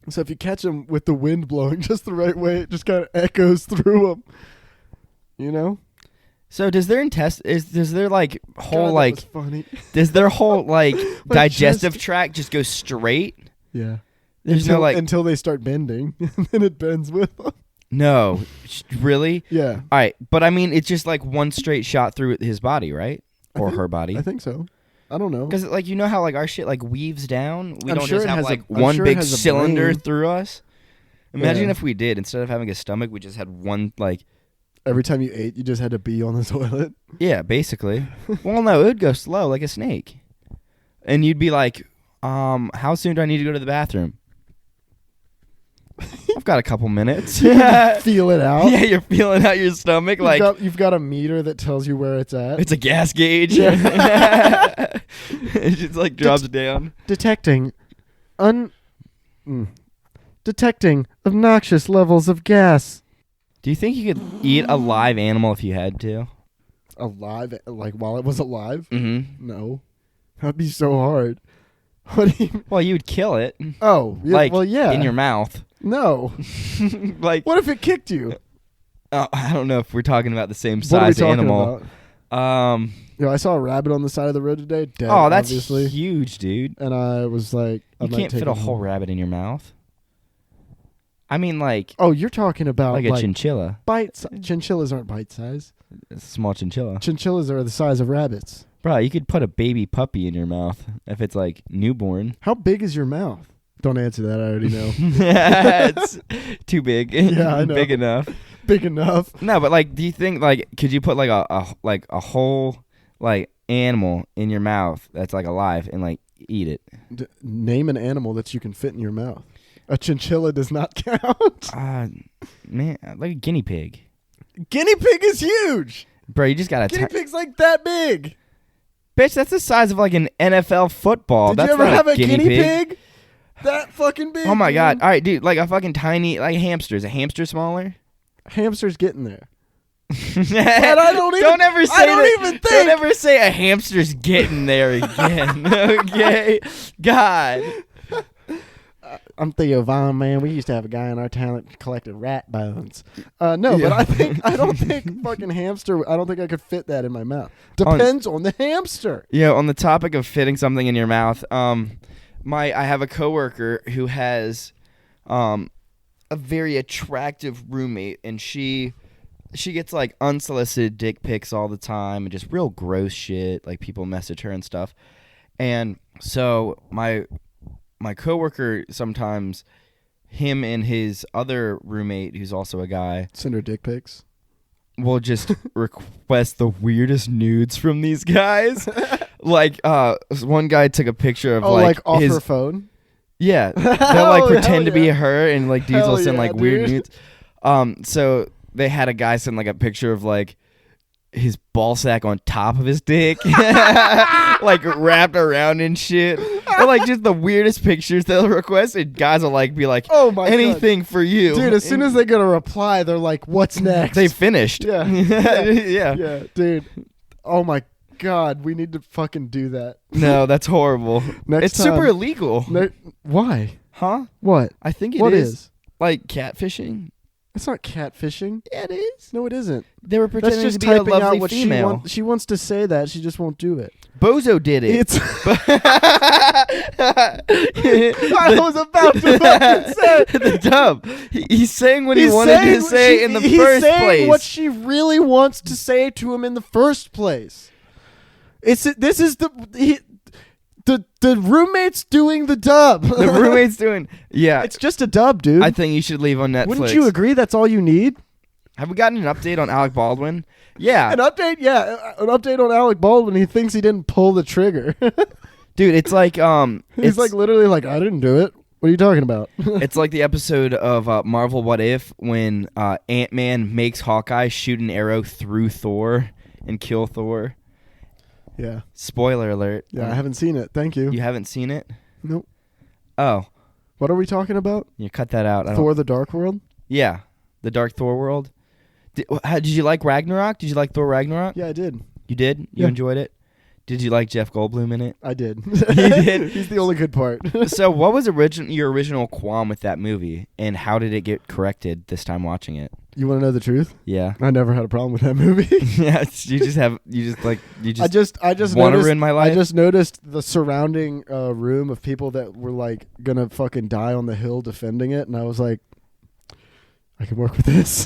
Speaker 1: So if you catch them with the wind blowing just the right way, it just kind of echoes through them. You know?
Speaker 2: So does their does their like whole
Speaker 1: God, that was funny.
Speaker 2: Does their whole like digestive tract just go straight?
Speaker 1: Yeah.
Speaker 2: There's
Speaker 1: until they start bending, and then it bends with them.
Speaker 2: No, really?
Speaker 1: Yeah.
Speaker 2: All right, but I mean, it's just like one straight shot through his body, right? Or her body?
Speaker 1: I think so. I don't know.
Speaker 2: Because like you know how like our shit like weaves down. We
Speaker 1: I'm
Speaker 2: don't
Speaker 1: sure
Speaker 2: just
Speaker 1: it
Speaker 2: have
Speaker 1: has
Speaker 2: like
Speaker 1: I'm
Speaker 2: one
Speaker 1: sure it
Speaker 2: big
Speaker 1: has a
Speaker 2: cylinder
Speaker 1: brain.
Speaker 2: through us. Imagine
Speaker 1: Yeah.
Speaker 2: if we did, instead of having a stomach, we just had one like.
Speaker 1: Every time you ate, you just had to pee on the toilet.
Speaker 2: Yeah, basically. Well, no, it would go slow like a snake, and you'd be like, how soon do I need to go to the bathroom? I've got a couple minutes.
Speaker 1: Feel it out.
Speaker 2: Yeah, you're feeling out your stomach
Speaker 1: You've got a meter that tells you where it's at.
Speaker 2: It's a gas gauge.
Speaker 1: Yeah.
Speaker 2: It just like drops down.
Speaker 1: Detecting detecting obnoxious levels of gas.
Speaker 2: Do you think you could eat a live animal if you had to?
Speaker 1: Alive? Like while it was alive?
Speaker 2: Mm-hmm.
Speaker 1: No. That'd be so hard. What do you...
Speaker 2: Well, you would kill it.
Speaker 1: Oh, yeah,
Speaker 2: like,
Speaker 1: well, yeah.
Speaker 2: in your mouth.
Speaker 1: No.
Speaker 2: Like,
Speaker 1: what if it kicked you?
Speaker 2: I don't know if we're talking about the same
Speaker 1: What are we
Speaker 2: size
Speaker 1: talking
Speaker 2: animal.
Speaker 1: about? I saw a rabbit on the side of the road today. Dead,
Speaker 2: oh, that's
Speaker 1: obviously.
Speaker 2: huge, dude.
Speaker 1: And I was like,
Speaker 2: You can't fit a whole rabbit in your mouth. I mean, like...
Speaker 1: Oh, you're talking about
Speaker 2: like a chinchilla.
Speaker 1: Chinchillas aren't bite size.
Speaker 2: A small chinchilla.
Speaker 1: Chinchillas are the size of rabbits.
Speaker 2: Bro, you could put a baby puppy in your mouth if it's like newborn.
Speaker 1: How big is your mouth? Don't answer that. I already know.
Speaker 2: It's too big.
Speaker 1: Yeah, I know.
Speaker 2: Big enough.
Speaker 1: Big enough.
Speaker 2: No, but like, do you think like could you put like a whole like animal in your mouth that's like alive and like eat it?
Speaker 1: Name an animal that you can fit in your mouth. A chinchilla does not count.
Speaker 2: Man, like a guinea pig.
Speaker 1: Guinea pig is huge.
Speaker 2: Bro, you just gotta.
Speaker 1: Guinea pig's like that big.
Speaker 2: Bitch, that's the size of like an NFL football.
Speaker 1: Did
Speaker 2: that's
Speaker 1: you ever
Speaker 2: not
Speaker 1: have a
Speaker 2: guinea
Speaker 1: pig? That fucking big.
Speaker 2: Oh my
Speaker 1: God.
Speaker 2: All right, dude, like a fucking tiny like hamster. Is a hamster smaller?
Speaker 1: Hamster's getting there.
Speaker 2: But don't ever say a hamster's getting there again. Okay, God.
Speaker 1: I'm Theo Von, man. We used to have a guy in our town that collected rat bones. No, but I don't think fucking hamster. I don't think I could fit that in my mouth. Depends on the hamster.
Speaker 2: Yeah. On the topic of fitting something in your mouth, I have a coworker who has a very attractive roommate, and she gets like unsolicited dick pics all the time and just real gross shit. Like people message her and stuff. And so my coworker sometimes, him and his other roommate, who's also a guy,
Speaker 1: send her dick pics.
Speaker 2: Will just request the weirdest nudes from these guys. Like one guy took a picture of like
Speaker 1: off
Speaker 2: his
Speaker 1: her phone.
Speaker 2: Yeah, they'll like pretend to be her, and like dudes will send like weird nudes. So they had a guy send like a picture of like his ball sack on top of his dick, like wrapped around and shit. Or like just the weirdest pictures they'll request, and guys will like be like,
Speaker 1: "Oh my
Speaker 2: anything
Speaker 1: God.
Speaker 2: For you,
Speaker 1: dude." As soon as they get a reply, they're like, "What's next?"
Speaker 2: They finished.
Speaker 1: Yeah,
Speaker 2: yeah,
Speaker 1: dude. Oh my God, we need to fucking do that.
Speaker 2: No, that's horrible. It's super illegal.
Speaker 1: Why?
Speaker 2: Huh?
Speaker 1: What?
Speaker 2: I think it
Speaker 1: is.
Speaker 2: What is? Like catfishing.
Speaker 1: It's not catfishing.
Speaker 2: Yeah, it is.
Speaker 1: No, it isn't.
Speaker 2: They were pretending
Speaker 1: That's just
Speaker 2: to be a
Speaker 1: typing
Speaker 2: lovely
Speaker 1: out what
Speaker 2: female.
Speaker 1: she wants to say that. She just won't do it.
Speaker 2: Bozo did it.
Speaker 1: I was about to fucking say
Speaker 2: the dub. He's saying what he wanted to say in the first place.
Speaker 1: He's saying what she really wants to say to him in the first place. The roommate's doing the dub.
Speaker 2: The roommate's doing... Yeah.
Speaker 1: It's just a dub, dude.
Speaker 2: I think you should leave on Netflix.
Speaker 1: Wouldn't you agree that's all you need?
Speaker 2: Have we gotten an update on Alec Baldwin? Yeah.
Speaker 1: An update? Yeah. An update on Alec Baldwin. He thinks he didn't pull the trigger.
Speaker 2: Dude, it's like...
Speaker 1: He's like literally like, I didn't do it. What are you talking about?
Speaker 2: It's like the episode of Marvel What If when Ant-Man makes Hawkeye shoot an arrow through Thor and kill Thor.
Speaker 1: Yeah.
Speaker 2: Spoiler alert.
Speaker 1: Yeah, I haven't seen it. Thank you.
Speaker 2: You haven't seen it?
Speaker 1: Nope.
Speaker 2: Oh.
Speaker 1: What are we talking about?
Speaker 2: You cut that out.
Speaker 1: Thor the Dark World?
Speaker 2: Yeah. The Dark Thor World. Did you like Ragnarok? Did you like Thor Ragnarok?
Speaker 1: Yeah, I did.
Speaker 2: You did? You enjoyed it? Did you like Jeff Goldblum in it?
Speaker 1: I did.
Speaker 2: You did?
Speaker 1: He's the only good part.
Speaker 2: So what was your original qualm with that movie, and how did it get corrected this time watching it?
Speaker 1: You want to know the truth?
Speaker 2: Yeah.
Speaker 1: I never had a problem with that movie.
Speaker 2: Yeah, you just
Speaker 1: I just
Speaker 2: want to
Speaker 1: ruin
Speaker 2: ruin my life.
Speaker 1: I just noticed the surrounding room of people that were like gonna fucking die on the hill defending it, and I was like, I can work with this.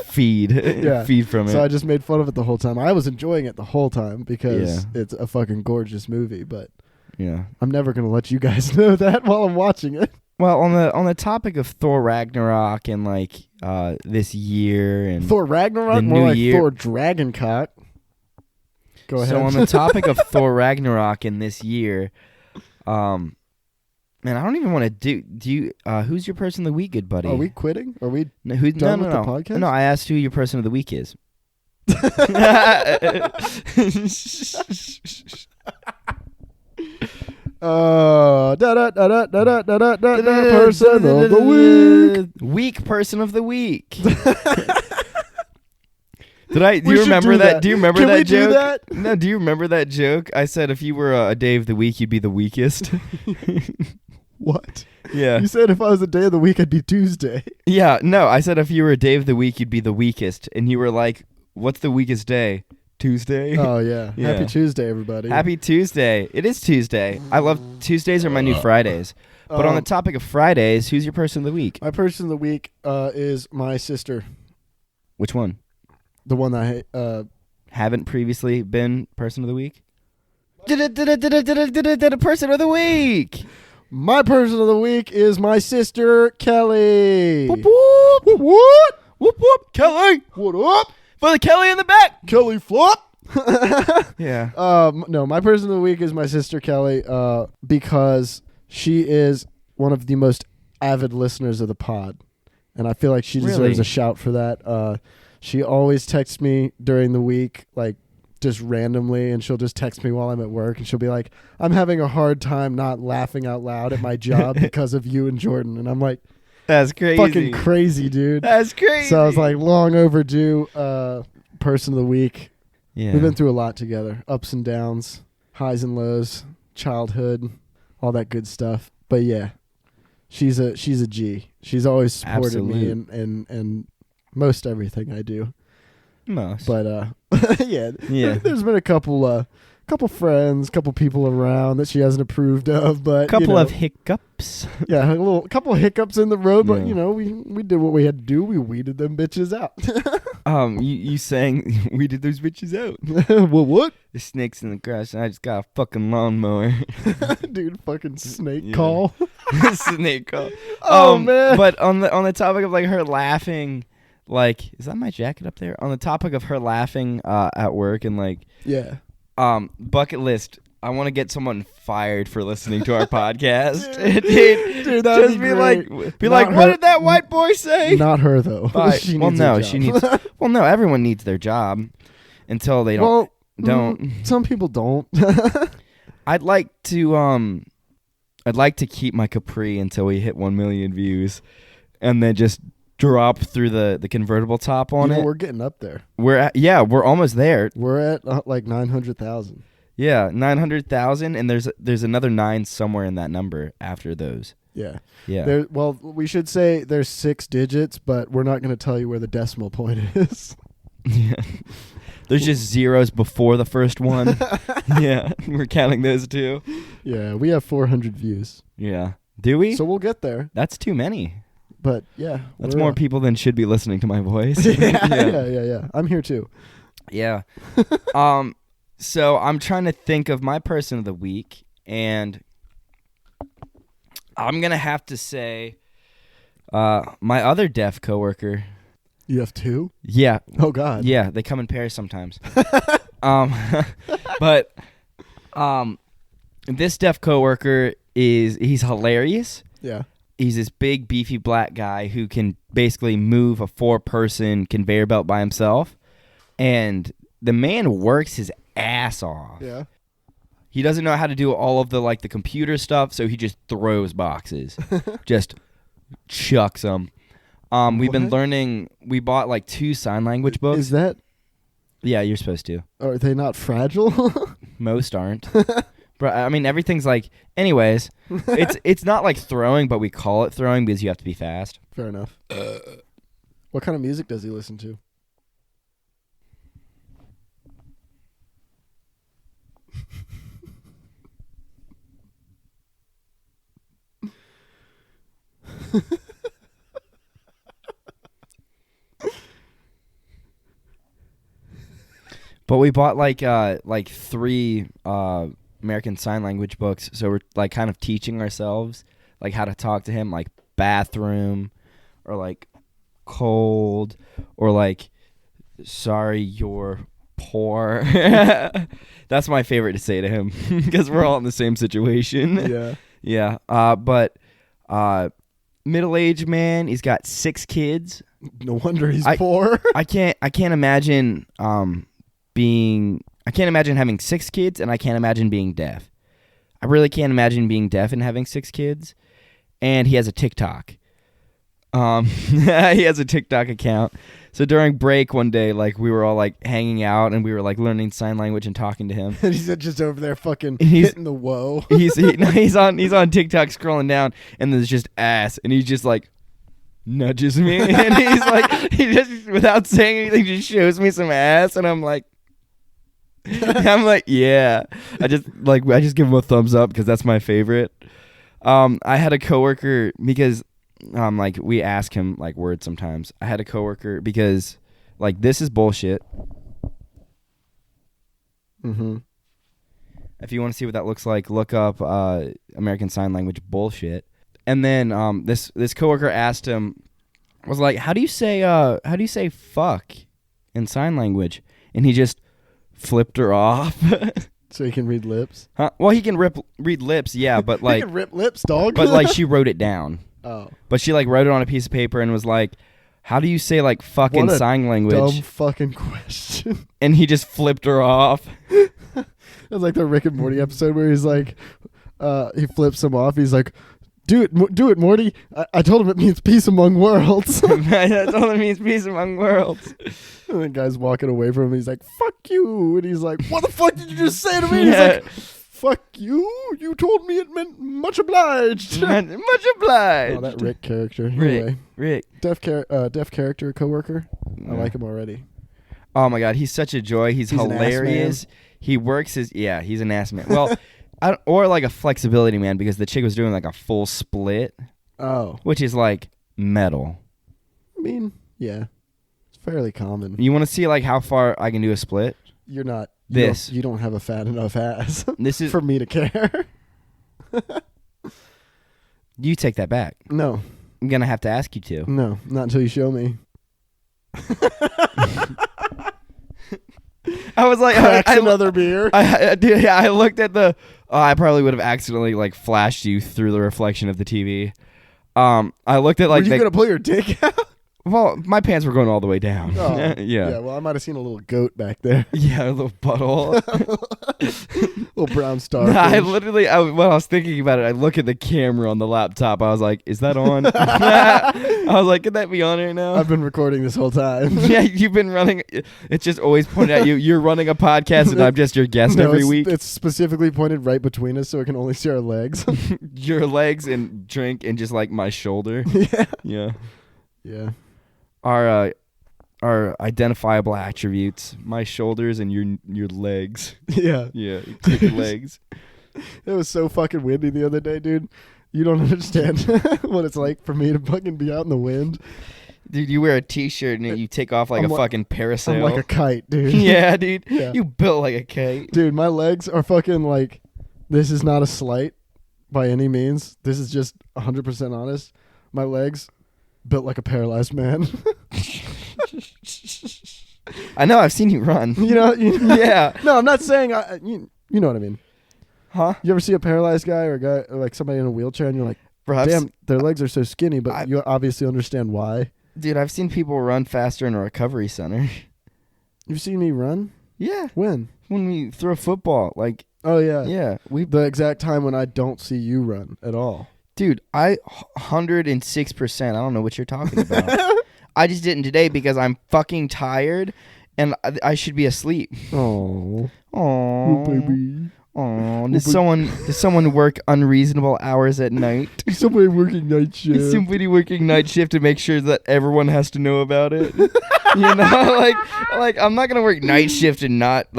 Speaker 2: Feed.
Speaker 1: Yeah.
Speaker 2: Feed from it.
Speaker 1: So I just made fun of it the whole time. I was enjoying it the whole time because it's a fucking gorgeous movie, but
Speaker 2: yeah,
Speaker 1: I'm never gonna let you guys know that while I'm watching it.
Speaker 2: Well, on the topic of Thor Ragnarok and like this year and
Speaker 1: Thor Ragnarok, more like
Speaker 2: year.
Speaker 1: Thor Dragoncock. Go ahead.
Speaker 2: So on the topic of Thor Ragnarok in this year, man, I don't even want to do you. Who's your person of the week, good buddy?
Speaker 1: Are we quitting? Are we
Speaker 2: done
Speaker 1: with the podcast?
Speaker 2: No, I asked who your person of the week is.
Speaker 1: Person of the week.
Speaker 2: Weak person of the week. Do you remember that? Do you remember
Speaker 1: Can
Speaker 2: that
Speaker 1: we
Speaker 2: joke?
Speaker 1: do that?
Speaker 2: No, do you remember that joke? I said if you were a day of the week, you'd be the weakest.
Speaker 1: What?
Speaker 2: Yeah.
Speaker 1: You said if I was a day of the week, I'd be Tuesday.
Speaker 2: Yeah, no, I said if you were a day of the week, you'd be the weakest. And you were like, what's the weakest day? Tuesday?
Speaker 1: Oh, yeah.
Speaker 2: Yeah.
Speaker 1: Happy Tuesday, everybody.
Speaker 2: Happy Tuesday. It is Tuesday. I love Tuesdays are my new Fridays. But on the topic of Fridays, who's your person of the week?
Speaker 1: My person of the week is my sister.
Speaker 2: Which one?
Speaker 1: The one that I
Speaker 2: haven't previously been person of the week? Did a person of the week.
Speaker 1: My person of the week is my sister, Kelly.
Speaker 2: Whoop, whoop.
Speaker 1: Whoop, whoop.
Speaker 2: Whoop, whoop. Kelly.
Speaker 1: What up?
Speaker 2: For the Kelly in the back.
Speaker 1: Kelly Flop.
Speaker 2: Yeah.
Speaker 1: No, my person of the week is my sister, Kelly, because she is one of the most avid listeners of the pod. And I feel like she deserves a shout for that. She always texts me during the week, like, just randomly, and she'll just text me while I'm at work, and she'll be like, I'm having a hard time not laughing out loud at my job because of you and Jordan. And I'm like,
Speaker 2: that's crazy.
Speaker 1: Fucking crazy, dude.
Speaker 2: That's crazy.
Speaker 1: So I was like, long overdue person of the week.
Speaker 2: Yeah.
Speaker 1: We've been through a lot together. Ups and downs, highs and lows, childhood, all that good stuff. But yeah, she's a G. She's always supported me
Speaker 2: Absolute.
Speaker 1: and most everything I do.
Speaker 2: Most.
Speaker 1: But yeah.
Speaker 2: Yeah.
Speaker 1: There's been a couple friends, couple people around that she hasn't approved of, but
Speaker 2: Couple of hiccups.
Speaker 1: Yeah, couple of hiccups in the road, but
Speaker 2: Yeah.
Speaker 1: we did what we had to do. We weeded them bitches out.
Speaker 2: You sang we did those bitches out.
Speaker 1: Well, what?
Speaker 2: The snakes in the grass, and I just got a fucking lawnmower.
Speaker 1: Dude, fucking snake
Speaker 2: Yeah.
Speaker 1: call.
Speaker 2: Snake call.
Speaker 1: Oh man.
Speaker 2: But on the topic of like her laughing, like, is that my jacket up there? On the topic of her laughing at work and like
Speaker 1: Yeah.
Speaker 2: bucket list. I want to get someone fired for listening to our podcast.
Speaker 1: Dude, that'd
Speaker 2: just
Speaker 1: be
Speaker 2: be
Speaker 1: great.
Speaker 2: like,
Speaker 1: Not
Speaker 2: what
Speaker 1: her-
Speaker 2: did that white boy say?
Speaker 1: Not her though.
Speaker 2: She
Speaker 1: needs a
Speaker 2: she
Speaker 1: job.
Speaker 2: needs. Well, no, everyone needs their job until they don't.
Speaker 1: Some people don't.
Speaker 2: I'd like to keep my Capri until we hit 1 million views, and then just drop through the convertible top on it.
Speaker 1: We're getting up there.
Speaker 2: We're almost there.
Speaker 1: We're at like 900,000.
Speaker 2: Yeah, 900,000, and there's another 9 somewhere in that number after those.
Speaker 1: Yeah.
Speaker 2: Yeah.
Speaker 1: Well, we should say there's 6 digits, but we're not going to tell you where the decimal point is.
Speaker 2: Yeah. There's just zeros before the first one. Yeah, we're counting those too.
Speaker 1: Yeah, we have 400 views.
Speaker 2: Yeah. Do we?
Speaker 1: So we'll get there.
Speaker 2: That's too many.
Speaker 1: But yeah.
Speaker 2: That's more people than should be listening to my voice.
Speaker 1: Yeah. I'm here too.
Speaker 2: Yeah. So I'm trying to think of my person of the week, and I'm going to have to say my other deaf coworker.
Speaker 1: You have 2?
Speaker 2: Yeah.
Speaker 1: Oh God.
Speaker 2: Yeah, they come in pairs sometimes. But this deaf coworker he's hilarious.
Speaker 1: Yeah.
Speaker 2: He's this big, beefy black guy who can basically move a 4-person conveyor belt by himself. And the man works his ass off.
Speaker 1: Yeah.
Speaker 2: He doesn't know how to do all of the like the computer stuff, so he just throws boxes. Just chucks them. We've been learning. We bought like 2 sign language books.
Speaker 1: Is that?
Speaker 2: Yeah, you're supposed to.
Speaker 1: Are they not fragile?
Speaker 2: Most aren't. But I mean, everything's like. Anyways, it's not like throwing, but we call it throwing because you have to be fast.
Speaker 1: Fair enough. What kind of music does he listen to?
Speaker 2: But we bought like 3 American Sign Language books, so we're like kind of teaching ourselves like how to talk to him, like bathroom, or like cold, or like sorry you're poor. That's my favorite to say to him because we're all in the same situation.
Speaker 1: Yeah.
Speaker 2: Yeah. But middle-aged man, he's got 6 kids.
Speaker 1: No wonder he's poor.
Speaker 2: I can't imagine I can't imagine having 6 kids, and I can't imagine being deaf. I really can't imagine being deaf and having 6 kids. And he has a TikTok. He has a TikTok account. So during break one day, like we were all like hanging out and we were like learning sign language and talking to him.
Speaker 1: And he's just over there fucking hitting the whoa.
Speaker 2: He's on TikTok scrolling down, and there's just ass, and he's just like nudges me, and he's like, he just without saying anything just shows me some ass, and I'm like, yeah. I just give him a thumbs up because that's my favorite. I had a coworker because like we ask him like words sometimes. I had a coworker because like this is bullshit.
Speaker 1: Mm-hmm.
Speaker 2: If you want to see what that looks like, look up American Sign Language bullshit. And then this coworker asked him, was like, how do you say fuck in sign language? And he just flipped her off.
Speaker 1: So he can read lips?
Speaker 2: Huh? Well, he can read lips, yeah, but like
Speaker 1: he can rip lips, dog.
Speaker 2: but like she wrote it down.
Speaker 1: Oh.
Speaker 2: But she like wrote it on a piece of paper and was like, how do you say like fuck in sign language?
Speaker 1: Dumb fucking question.
Speaker 2: And he just flipped her off.
Speaker 1: It was like the Rick and Morty episode where he's like, he flips him off. He's like, do it, Morty. I told him it means peace among worlds.
Speaker 2: I told him it means peace among worlds.
Speaker 1: And the guy's walking away from him. He's like, fuck you. And he's like, what the fuck did you just say to me? And he's like, fuck you. You told me it meant much obliged.
Speaker 2: Much obliged.
Speaker 1: Oh, that Rick character.
Speaker 2: Rick.
Speaker 1: Anyway, deaf character coworker. I like him already.
Speaker 2: Oh my god, he's such a joy. He's hilarious. He works he's an ass man. Well, or like a flexibility man, because the chick was doing like a full split. Oh. Which is like metal.
Speaker 1: I mean, yeah. It's fairly common.
Speaker 2: You want to see like how far I can do a split?
Speaker 1: You're not.
Speaker 2: You
Speaker 1: don't have a fat enough ass.
Speaker 2: This is
Speaker 1: for me to care.
Speaker 2: You take that back.
Speaker 1: No.
Speaker 2: I'm going to have to ask you to.
Speaker 1: No, not until you show me.
Speaker 2: I was like,
Speaker 1: another beer.
Speaker 2: I looked at the. I probably would have accidentally like flashed you through the reflection of the TV. I looked at like.
Speaker 1: Were you gonna pull your dick out?
Speaker 2: Well, my pants were going all the way down.
Speaker 1: Oh,
Speaker 2: yeah.
Speaker 1: Yeah. Well, I might have seen a little goat back there.
Speaker 2: Yeah, a little butthole.
Speaker 1: Little brown star.
Speaker 2: When I was thinking about it, I look at the camera on the laptop. I was like, "Is that on?" I was like, "Could that be on right now?"
Speaker 1: I've been recording this whole time.
Speaker 2: Yeah, you've been running. It's just always pointed at you. You're running a podcast, and I'm just your guest every week.
Speaker 1: It's specifically pointed right between us, so I can only see our legs.
Speaker 2: Your legs and drink, and just like my shoulder.
Speaker 1: Yeah.
Speaker 2: Our identifiable attributes: my shoulders and your legs.
Speaker 1: Yeah.
Speaker 2: Yeah, your legs.
Speaker 1: It was so fucking windy the other day, dude. You don't understand what it's like for me to fucking be out in the wind.
Speaker 2: Dude, you wear a t-shirt and you take off like fucking parasail.
Speaker 1: I'm like a kite, dude.
Speaker 2: Yeah, dude.
Speaker 1: Yeah.
Speaker 2: You built like a kite.
Speaker 1: Dude, my legs are fucking like, this is not a slight by any means. This is just 100% honest. My legs built like a paralyzed man.
Speaker 2: I know, I've seen you run.
Speaker 1: You know?
Speaker 2: Yeah.
Speaker 1: No, I'm not saying, you know what I mean.
Speaker 2: Huh?
Speaker 1: You ever see a paralyzed guy or a guy, or like somebody in a wheelchair, and you're like,
Speaker 2: perhaps,
Speaker 1: damn, their legs are so skinny, but you obviously understand why.
Speaker 2: Dude, I've seen people run faster in a recovery center.
Speaker 1: You've seen me run?
Speaker 2: Yeah.
Speaker 1: When?
Speaker 2: When we throw a football. Like.
Speaker 1: Oh, yeah.
Speaker 2: Yeah.
Speaker 1: The exact time when I don't see you run at all.
Speaker 2: Dude, 106%. I don't know what you're talking about. I just didn't today because I'm fucking tired and I should be asleep.
Speaker 1: Oh,
Speaker 2: baby. Oh, does someone work unreasonable hours at night?
Speaker 1: Somebody working night shift.
Speaker 2: Somebody working night shift to make sure that everyone has to know about it. You know, like I'm not gonna work night shift and not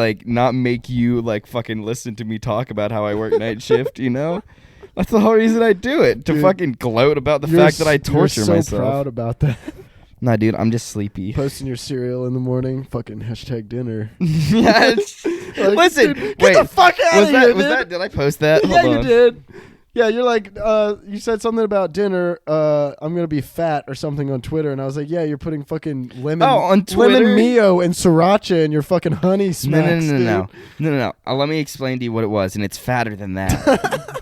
Speaker 2: make you like fucking listen to me talk about how I work night shift. You know, that's the whole reason I do it, to fucking gloat about the fact that I torture myself.
Speaker 1: You're so proud about that.
Speaker 2: Nah, dude, I'm just sleepy.
Speaker 1: Posting your cereal in the morning, fucking #dinner.
Speaker 2: Listen,
Speaker 1: dude, get the fuck out of here, dude.
Speaker 2: Did I post that?
Speaker 1: Yeah, you did. Yeah, you're like, you said something about dinner. I'm gonna be fat or something on Twitter, and I was like, yeah, you're putting fucking lemon,
Speaker 2: on Twitter?
Speaker 1: lemon Mio and sriracha in your fucking honey smacks.
Speaker 2: No. Let me explain to you what it was, and it's fatter than that.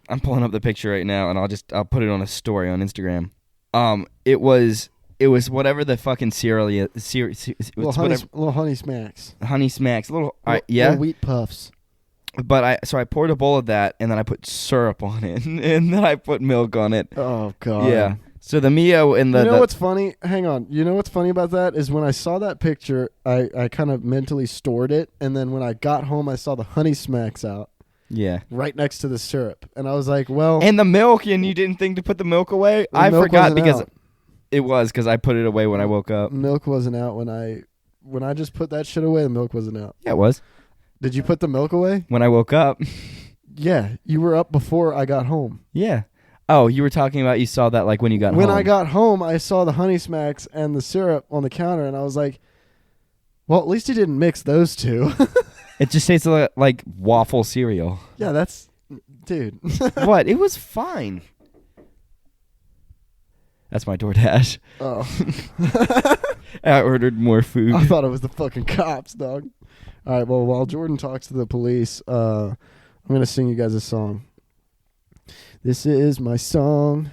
Speaker 2: I'm pulling up the picture right now, and I'll put it on a story on Instagram. It was whatever the fucking cereal is.
Speaker 1: Little honey smacks.
Speaker 2: Honey smacks. Little
Speaker 1: wheat puffs.
Speaker 2: But I poured a bowl of that, and then I put syrup on it, and then I put milk on it.
Speaker 1: Oh god.
Speaker 2: Yeah. So the Mio and the.
Speaker 1: You know what's funny? Hang on. You know what's funny about that is when I saw that picture, I kind of mentally stored it, and then when I got home, I saw the honey smacks out.
Speaker 2: Yeah.
Speaker 1: Right next to the syrup. And I was like, well.
Speaker 2: And the milk, and you didn't think to put the milk away? I forgot because it was because I put it away when I woke up.
Speaker 1: Milk wasn't out when I just put that shit away. The milk wasn't out.
Speaker 2: Yeah, it was.
Speaker 1: Did you put the milk away?
Speaker 2: When I woke up.
Speaker 1: Yeah, you were up before I got home.
Speaker 2: Yeah. Oh, you were talking about you saw that like when you got home.
Speaker 1: When I got home, I saw the honey smacks and the syrup on the counter, and I was like, well, at least you didn't mix those two.
Speaker 2: It just tastes like waffle cereal.
Speaker 1: Yeah, that's... Dude.
Speaker 2: What? It was fine. That's my DoorDash.
Speaker 1: Oh.
Speaker 2: I ordered more food.
Speaker 1: I thought it was the fucking cops, dog. All right, well, while Jordan talks to the police, I'm going to sing you guys a song. This is my song,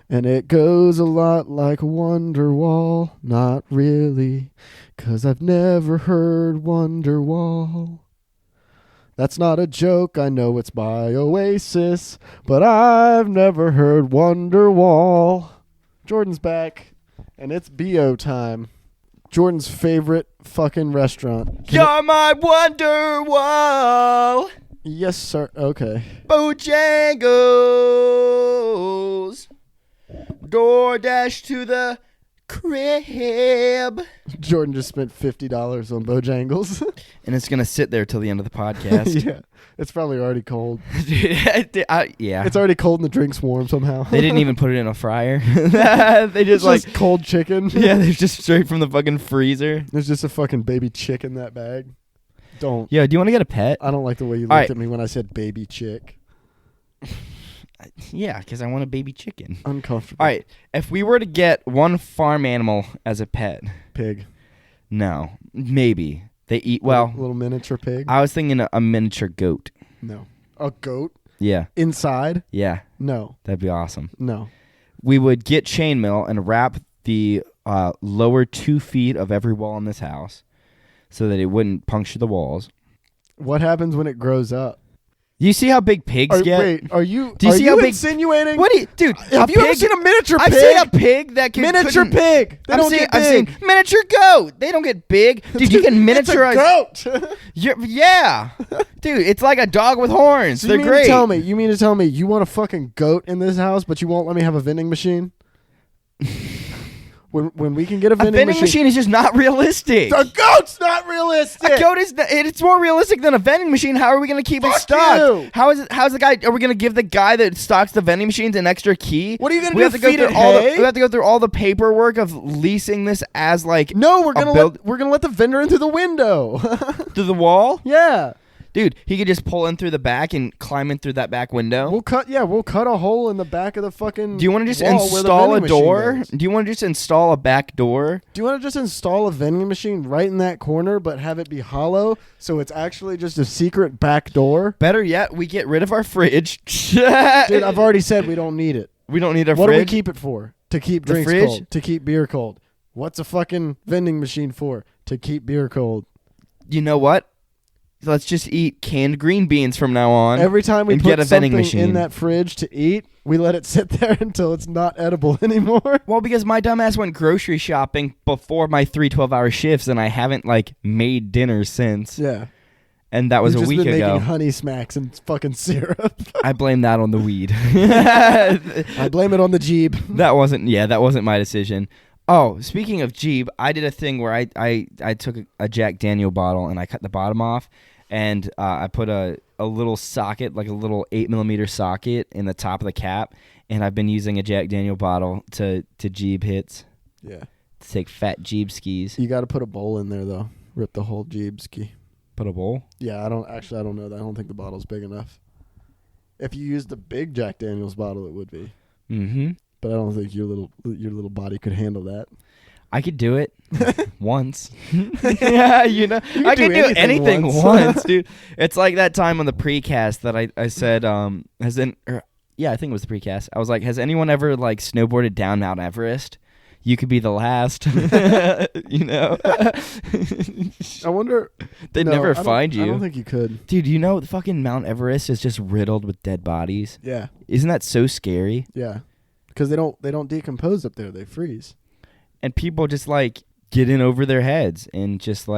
Speaker 1: and it goes a lot like Wonderwall. Not really, 'cause I've never heard Wonderwall. That's not a joke, I know it's by Oasis, but I've never heard Wonderwall. Jordan's back, and it's BO time. Jordan's favorite fucking restaurant.
Speaker 2: You're my Wonderwall.
Speaker 1: Yes, sir. Okay.
Speaker 2: Bojangles. DoorDash to the crib.
Speaker 1: Jordan just spent $50 on Bojangles.
Speaker 2: And it's going to sit there till the end of the podcast.
Speaker 1: Yeah. It's probably already cold.
Speaker 2: Yeah.
Speaker 1: It's already cold and the drink's warm somehow.
Speaker 2: They didn't even put it in a fryer. They just
Speaker 1: it's cold chicken.
Speaker 2: Yeah, they're just straight from the fucking freezer.
Speaker 1: There's just a fucking baby chick in that bag. Don't.
Speaker 2: Yeah, do you want to get a pet?
Speaker 1: I don't like the way you looked at me when I said baby chick.
Speaker 2: Yeah, because I want a baby chicken.
Speaker 1: Uncomfortable.
Speaker 2: All right, if we were to get one farm animal as a pet.
Speaker 1: Pig.
Speaker 2: No, maybe. They eat, well.
Speaker 1: Little miniature pig?
Speaker 2: I was thinking a miniature goat.
Speaker 1: No. A goat?
Speaker 2: Yeah.
Speaker 1: Inside?
Speaker 2: Yeah.
Speaker 1: No.
Speaker 2: That'd be awesome.
Speaker 1: No.
Speaker 2: We would get chainmail and wrap the lower 2 feet of every wall in this house so that it wouldn't puncture the walls.
Speaker 1: What happens when it grows up?
Speaker 2: You see how big pigs get?
Speaker 1: Wait, are you?
Speaker 2: Do you see how big?
Speaker 1: Insinuating?
Speaker 2: What, dude?
Speaker 1: Have you ever seen a miniature pig?
Speaker 2: I've seen a pig that can
Speaker 1: miniature pig. They don't get big.
Speaker 2: I've seen miniature goat. They don't get big. Dude, you can miniaturize.
Speaker 1: It's a goat.
Speaker 2: Yeah, dude, it's like a dog with horns.
Speaker 1: So
Speaker 2: They're great.
Speaker 1: You mean to tell me you want a fucking goat in this house, but you won't let me have a vending machine? When we can get a vending
Speaker 2: machine is just not realistic.
Speaker 1: A goat's not realistic.
Speaker 2: A goat is it's more realistic than a vending machine. How are we going to keep it stocked? How's the guy? Are we going to give the guy that stocks the vending machines an extra key?
Speaker 1: What are you going
Speaker 2: to
Speaker 1: do? Feed it hay?
Speaker 2: We have to go through all the paperwork of leasing this as like.
Speaker 1: No, we're gonna let the vendor in through the window.
Speaker 2: Through the wall?
Speaker 1: Yeah.
Speaker 2: Dude, he could just pull in through the back and climb in through that back window.
Speaker 1: We'll cut a hole in the back of the fucking.
Speaker 2: Do you want to just install a door? Do you want to just install a back door?
Speaker 1: Do you want to just install a vending machine right in that corner, but have it be hollow, so it's actually just a secret back door?
Speaker 2: Better yet, we get rid of our fridge.
Speaker 1: Dude, I've already said we don't need it.
Speaker 2: We don't need our
Speaker 1: fridge.
Speaker 2: What
Speaker 1: do we keep it for? To keep drinks cold. To keep beer cold. What's a fucking vending machine for? To keep beer cold.
Speaker 2: You know what? Let's just eat canned green beans from now on.
Speaker 1: Every time we put something in that fridge to eat, we let it sit there until it's not edible anymore.
Speaker 2: Well, because my dumbass went grocery shopping before my 3 12-hour shifts, and I haven't made dinner since.
Speaker 1: Yeah.
Speaker 2: And that was a week ago.
Speaker 1: Making honey smacks and fucking syrup.
Speaker 2: I blame that on the weed.
Speaker 1: I blame it on the Jeeb.
Speaker 2: That wasn't my decision. Oh, speaking of Jeeb, I did a thing where I took a Jack Daniel bottle and I cut the bottom off, and I put a little socket, like a little 8mm socket in the top of the cap, and I've been using a Jack Daniel bottle to Jeeb hits.
Speaker 1: Yeah.
Speaker 2: To take fat Jeeb skis.
Speaker 1: You got to put a bowl in there, though. Rip the whole Jeeb ski.
Speaker 2: Put a bowl?
Speaker 1: Yeah, I don't know that. I don't think the bottle's big enough. If you use the big Jack Daniels bottle, it would be.
Speaker 2: Mm-hmm.
Speaker 1: But I don't think your little body could handle that.
Speaker 2: I could do it once. Yeah, I could do anything once, dude. It's like that time on the precast that I said, I think it was the precast. I was like, has anyone ever snowboarded down Mount Everest? You could be the last.
Speaker 1: I wonder.
Speaker 2: They'd never find you.
Speaker 1: I don't think you could.
Speaker 2: Dude, the fucking Mount Everest is just riddled with dead bodies.
Speaker 1: Yeah.
Speaker 2: Isn't that so scary?
Speaker 1: Yeah. Because they don't decompose up there. They freeze.
Speaker 2: And people just get in over their heads and just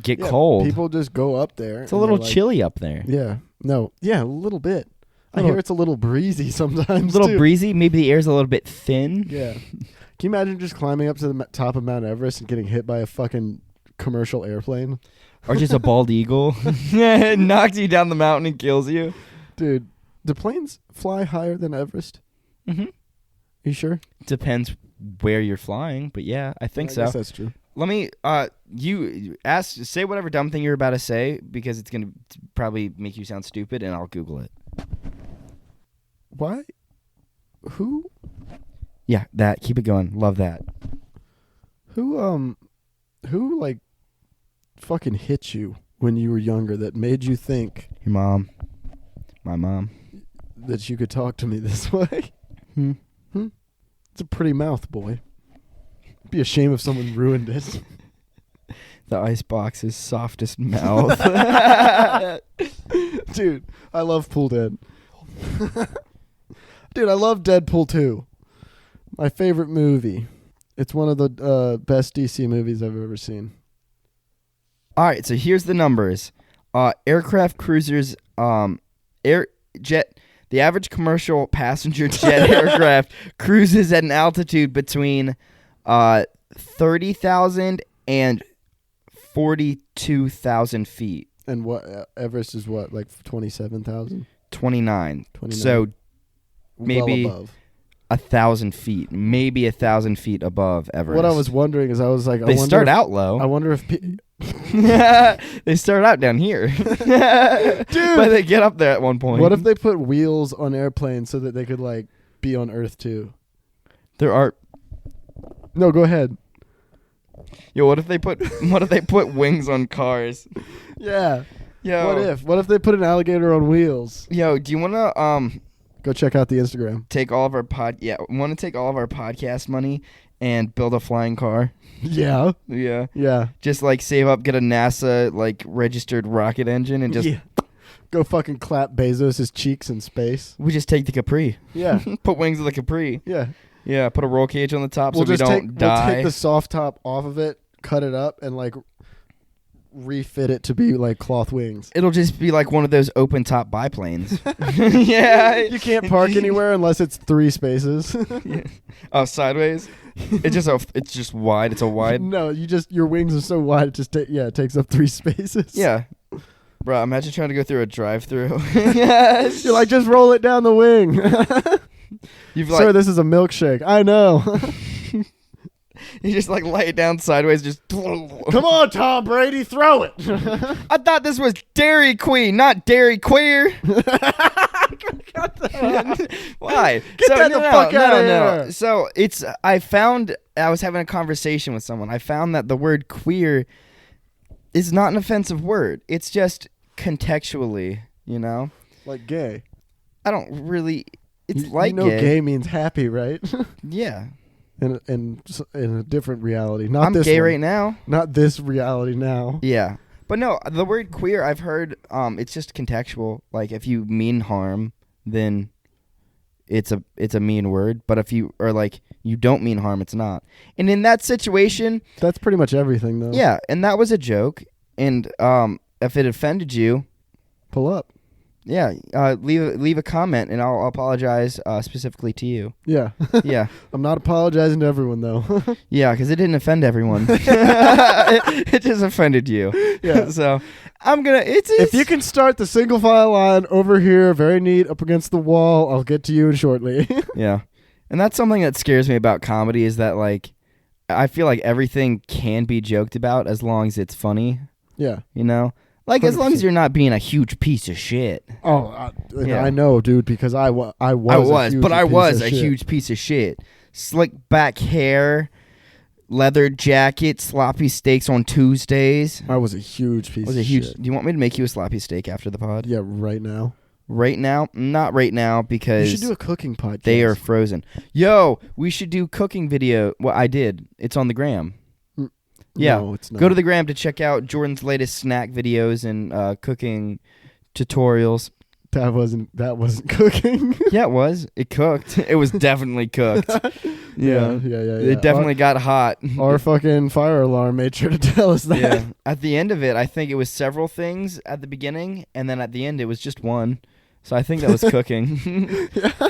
Speaker 2: get cold.
Speaker 1: People just go up there.
Speaker 2: It's a little chilly up there.
Speaker 1: Yeah. No. Yeah, a little bit. I hear it's a little breezy sometimes.
Speaker 2: A little breezy. Maybe the air's a little bit thin.
Speaker 1: Yeah. Can you imagine just climbing up to the top of Mount Everest and getting hit by a fucking commercial airplane?
Speaker 2: Or just a bald eagle. It knocks you down the mountain and kills you.
Speaker 1: Dude, do planes fly higher than Everest?
Speaker 2: Mm-hmm.
Speaker 1: You sure?
Speaker 2: Depends where you're flying, but yeah, I think so.
Speaker 1: I guess that's true.
Speaker 2: Let me say whatever dumb thing you're about to say, because it's going to probably make you sound stupid, and I'll Google it.
Speaker 1: Why? Who?
Speaker 2: Yeah, that. Keep it going. Love that.
Speaker 1: Who fucking hit you when you were younger that made you think?
Speaker 2: Your mom. My mom.
Speaker 1: That you could talk to me this way? It's a pretty mouth, boy. It'd be a shame if someone ruined it.
Speaker 2: The icebox's softest mouth.
Speaker 1: Dude, I love Pool Dead. Dude, I love Deadpool 2. My favorite movie. It's one of the best DC movies I've ever seen.
Speaker 2: All right, so here's the numbers. Aircraft cruisers, jet. The average commercial passenger jet aircraft cruises at an altitude between 30,000 and 42,000 feet.
Speaker 1: And what Everest is what, like 27,000?
Speaker 2: 29. So maybe
Speaker 1: well above.
Speaker 2: 1,000 feet, maybe 1,000 feet above Everest.
Speaker 1: What I was wondering is, I was like,
Speaker 2: they start out low.
Speaker 1: I wonder if
Speaker 2: they start out down here, dude. But they get up there at one point.
Speaker 1: What if they put wheels on airplanes so that they could like be on Earth too?
Speaker 2: There are.
Speaker 1: No, go ahead.
Speaker 2: Yo, what if they put wings on cars?
Speaker 1: Yeah.
Speaker 2: Yo.
Speaker 1: What if they put an alligator on wheels?
Speaker 2: Yo, do you wanna
Speaker 1: go check out the Instagram.
Speaker 2: Take all of our want to take all of our podcast money and build a flying car?
Speaker 1: Yeah.
Speaker 2: Yeah.
Speaker 1: Yeah.
Speaker 2: Just like save up, get a NASA like registered rocket engine and just
Speaker 1: go fucking clap Bezos' cheeks in space.
Speaker 2: We just take the Capri.
Speaker 1: Yeah.
Speaker 2: Put wings of the Capri.
Speaker 1: Yeah.
Speaker 2: Yeah, put a roll cage on the top so we
Speaker 1: don't
Speaker 2: die.
Speaker 1: We'll take the soft top off of it, cut it up, and like refit it to be like cloth wings.
Speaker 2: It'll just be like one of those open top biplanes. Yeah.
Speaker 1: You can't park anywhere unless it's 3 spaces.
Speaker 2: Yeah. Oh, sideways? It's just wide. It's a wide.
Speaker 1: No, your wings are so wide it just it takes up 3 spaces.
Speaker 2: Yeah. Bro, imagine trying to go through a drive-through.
Speaker 1: Yes. You're like, just roll it down the wing. Sir, this is a milkshake. I know.
Speaker 2: You just like lay it down sideways, just.
Speaker 1: Come on, Tom Brady, throw it.
Speaker 2: I thought this was Dairy Queen, not Dairy Queer. Why?
Speaker 1: Get that the fuck out of here.
Speaker 2: So I was having a conversation with someone. I found that the word queer is not an offensive word. It's just contextually,
Speaker 1: like gay.
Speaker 2: I don't really. It's
Speaker 1: gay means happy, right?
Speaker 2: Yeah.
Speaker 1: In a different reality. Not
Speaker 2: I'm
Speaker 1: this
Speaker 2: gay
Speaker 1: one.
Speaker 2: right now.
Speaker 1: Not this reality now.
Speaker 2: Yeah. But no, the word queer, I've heard it's just contextual. Like if you mean harm, then it's a mean word. But if you don't mean harm, it's not. And in that situation,
Speaker 1: that's pretty much everything though.
Speaker 2: Yeah, and that was a joke. And if it offended you,
Speaker 1: pull up.
Speaker 2: Yeah, leave a comment, and I'll apologize specifically to you.
Speaker 1: Yeah.
Speaker 2: Yeah.
Speaker 1: I'm not apologizing to everyone, though.
Speaker 2: Yeah, because it didn't offend everyone. it just offended you.
Speaker 1: Yeah.
Speaker 2: So I'm going to...
Speaker 1: If you can start the single file line over here, very neat, up against the wall, I'll get to you shortly.
Speaker 2: Yeah. And that's something that scares me about comedy is that, like, I feel like everything can be joked about as long as it's funny.
Speaker 1: Yeah.
Speaker 2: Like, 100%. As long as you're not being a huge piece of shit.
Speaker 1: Oh, I know, dude, because I was a
Speaker 2: huge piece of shit. Slick back hair, leather jacket, sloppy steaks on Tuesdays.
Speaker 1: I was a huge piece of shit.
Speaker 2: Do you want me to make you a sloppy steak after the pod?
Speaker 1: Yeah, right now.
Speaker 2: Right now? Not right now, because...
Speaker 1: You should do a cooking podcast.
Speaker 2: They are frozen. Yo, we should do cooking video. Well, I did. It's on the gram. Yeah,
Speaker 1: no, it's not.
Speaker 2: Go to the gram to check out Jordan's latest snack videos and cooking tutorials.
Speaker 1: That wasn't cooking.
Speaker 2: Yeah, it was. It cooked. It was definitely cooked.
Speaker 1: Yeah.
Speaker 2: It definitely got hot.
Speaker 1: Our fucking fire alarm made sure to tell us that.
Speaker 2: Yeah. At the end of it, I think it was several things at the beginning, and then at the end, it was just one. So I think that was cooking.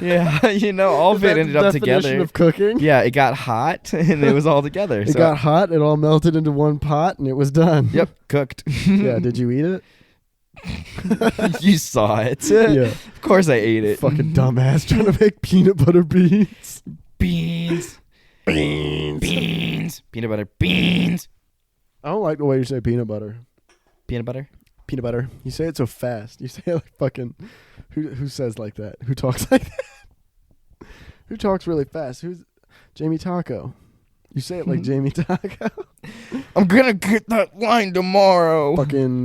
Speaker 2: Yeah, all of it ended up together.
Speaker 1: Definition of cooking.
Speaker 2: Yeah, it got hot and it was all together.
Speaker 1: It got hot, it all melted into one pot, and it was done.
Speaker 2: Yep, cooked.
Speaker 1: Yeah, did you eat it?
Speaker 2: You saw it.
Speaker 1: Yeah.
Speaker 2: Of course I ate it.
Speaker 1: Fucking dumbass trying to make peanut butter beans.
Speaker 2: Beans. Peanut butter beans.
Speaker 1: I don't like the way you say peanut butter.
Speaker 2: Peanut butter?
Speaker 1: Peanut butter. You say it so fast. You say it like fucking... Who says like that? Who talks like that? Who talks really fast? Who's... Jamie Taco. You say it like Jamie Taco.
Speaker 2: I'm gonna get that line tomorrow.
Speaker 1: Fucking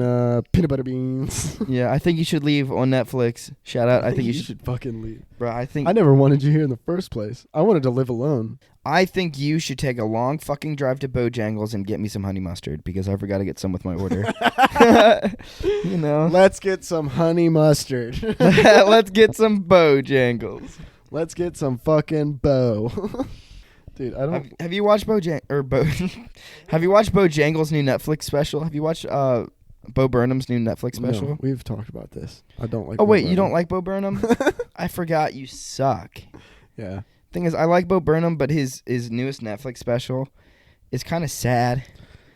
Speaker 1: peanut butter beans.
Speaker 2: Yeah, I think you should leave on Netflix. Shout out. I think you should
Speaker 1: fucking leave.
Speaker 2: Bro,
Speaker 1: I never wanted you here in the first place. I wanted to live alone.
Speaker 2: I think you should take a long fucking drive to Bojangles and get me some honey mustard because I forgot to get some with my order.
Speaker 1: Let's get some honey mustard.
Speaker 2: Let's get some Bojangles.
Speaker 1: Let's get some fucking Bo. Dude, I don't.
Speaker 2: Have you watched Have you watched Bojangles' new Netflix special? Have you watched Bo Burnham's new Netflix special?
Speaker 1: No, we've talked about this. I don't like.
Speaker 2: Oh
Speaker 1: Bo
Speaker 2: wait,
Speaker 1: Burnham.
Speaker 2: you don't like Bo Burnham? I forgot you suck.
Speaker 1: Yeah.
Speaker 2: Thing is, I like Bo Burnham, but his newest Netflix special is kind of sad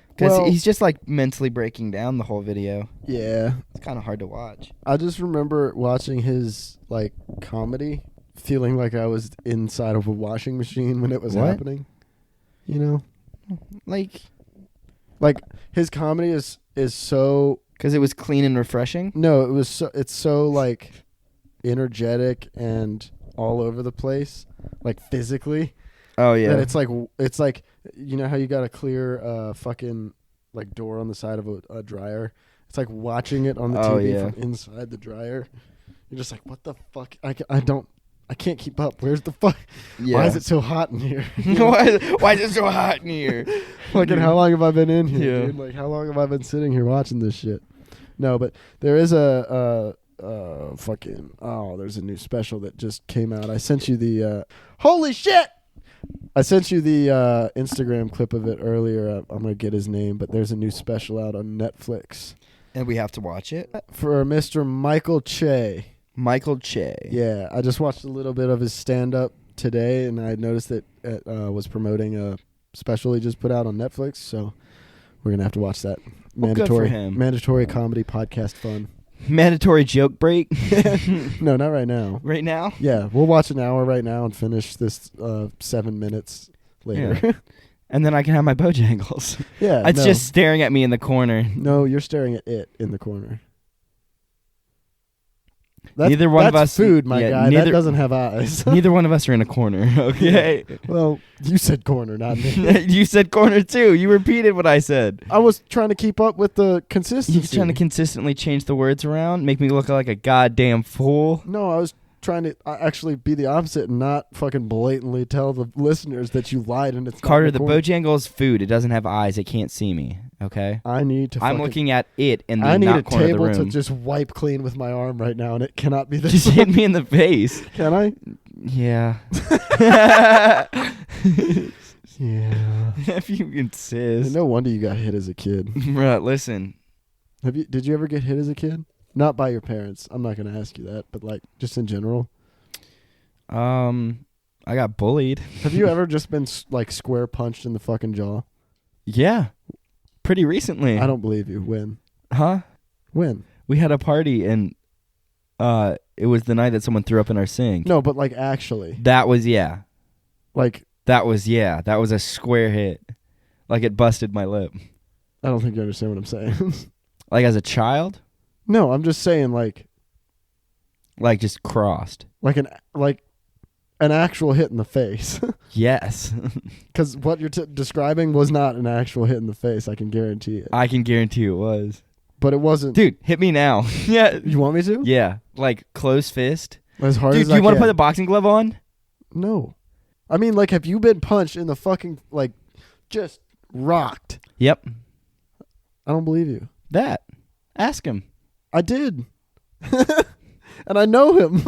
Speaker 2: because he's just like mentally breaking down the whole video.
Speaker 1: Yeah.
Speaker 2: It's kind of hard to watch.
Speaker 1: I just remember watching his like comedy, feeling like I was inside of a washing machine when it was happening. You know,
Speaker 2: like
Speaker 1: his comedy is so
Speaker 2: because it was clean and refreshing.
Speaker 1: No, it's so like energetic and all over the place, like physically.
Speaker 2: Oh yeah.
Speaker 1: That it's like you know how you got a clear fucking like door on the side of a dryer. It's like watching it on the TV from inside the dryer. You're just like, what the fuck? I can't keep up. Where's the fuck? Yeah. Why is it so hot in here?
Speaker 2: Why is it so hot in here?
Speaker 1: Fucking how long have I been in here,
Speaker 2: Yeah.
Speaker 1: dude? Like, how long have I been sitting here watching this shit? No, but there is there's a new special that just came out. I sent you the, holy shit! I sent you the Instagram clip of it earlier. I'm going to get his name, but there's a new special out on Netflix.
Speaker 2: And we have to watch it?
Speaker 1: For Mr. Michael Che.
Speaker 2: Michael Che.
Speaker 1: Yeah, I just watched a little bit of his stand-up today, and I noticed that it was promoting a special he just put out on Netflix, so we're going to have to watch that.
Speaker 2: Mandatory, good for him.
Speaker 1: Mandatory comedy podcast fun.
Speaker 2: Mandatory joke break?
Speaker 1: No, not right now.
Speaker 2: Right now?
Speaker 1: Yeah, we'll watch an hour right now and finish this 7 minutes later.
Speaker 2: Yeah. And then I can have my Bojangles.
Speaker 1: Yeah.
Speaker 2: It's just staring at me in the corner.
Speaker 1: No, you're staring at it in the corner.
Speaker 2: Neither one of us
Speaker 1: food, my guy. That doesn't have eyes.
Speaker 2: Neither one of us are in a corner. Okay.
Speaker 1: Well, you said corner, not me.
Speaker 2: You said corner too. You repeated what I said.
Speaker 1: I was trying to keep up with the consistency.
Speaker 2: You're trying to consistently change the words around, make me look like a goddamn fool.
Speaker 1: No, I was trying to actually be the opposite and not fucking blatantly tell the listeners that you lied and it's
Speaker 2: Carter, the Bojangles food, it doesn't have eyes. It can't see me. Okay.
Speaker 1: I'm
Speaker 2: looking at it in the
Speaker 1: I need
Speaker 2: not
Speaker 1: a
Speaker 2: corner of the
Speaker 1: table
Speaker 2: room.
Speaker 1: to just wipe clean with my arm right now, and it cannot be this.
Speaker 2: Just hit me in the face.
Speaker 1: Can I?
Speaker 2: Yeah.
Speaker 1: Yeah.
Speaker 2: If you insist.
Speaker 1: No wonder you got hit as a kid.
Speaker 2: Right, listen.
Speaker 1: Did you ever get hit as a kid? Not by your parents. I'm not going to ask you that, but like just in general.
Speaker 2: I got bullied.
Speaker 1: Have you ever just been like square punched in the fucking jaw?
Speaker 2: Yeah. Pretty recently.
Speaker 1: I don't believe you. When?
Speaker 2: Huh?
Speaker 1: When?
Speaker 2: We had a party and it was the night that someone threw up in our sink.
Speaker 1: No, but like actually.
Speaker 2: That was
Speaker 1: Like
Speaker 2: that was a square hit. Like it busted my lip.
Speaker 1: I don't think you understand what I'm saying.
Speaker 2: Like as a child?
Speaker 1: No, I'm just saying like
Speaker 2: just crossed.
Speaker 1: Like an actual hit in the face.
Speaker 2: Yes.
Speaker 1: Because what you're describing was not an actual hit in the face. I can guarantee it.
Speaker 2: I can guarantee it was.
Speaker 1: But it wasn't.
Speaker 2: Dude, hit me now. Yeah.
Speaker 1: You want me to?
Speaker 2: Yeah. Like close fist.
Speaker 1: As hard
Speaker 2: Dude,
Speaker 1: as
Speaker 2: do you
Speaker 1: I
Speaker 2: want to
Speaker 1: can.
Speaker 2: put the boxing glove on?
Speaker 1: No. I mean, like, have you been punched in the fucking, like, just rocked?
Speaker 2: Yep.
Speaker 1: I don't believe you.
Speaker 2: That. Ask him.
Speaker 1: I did. And I know him.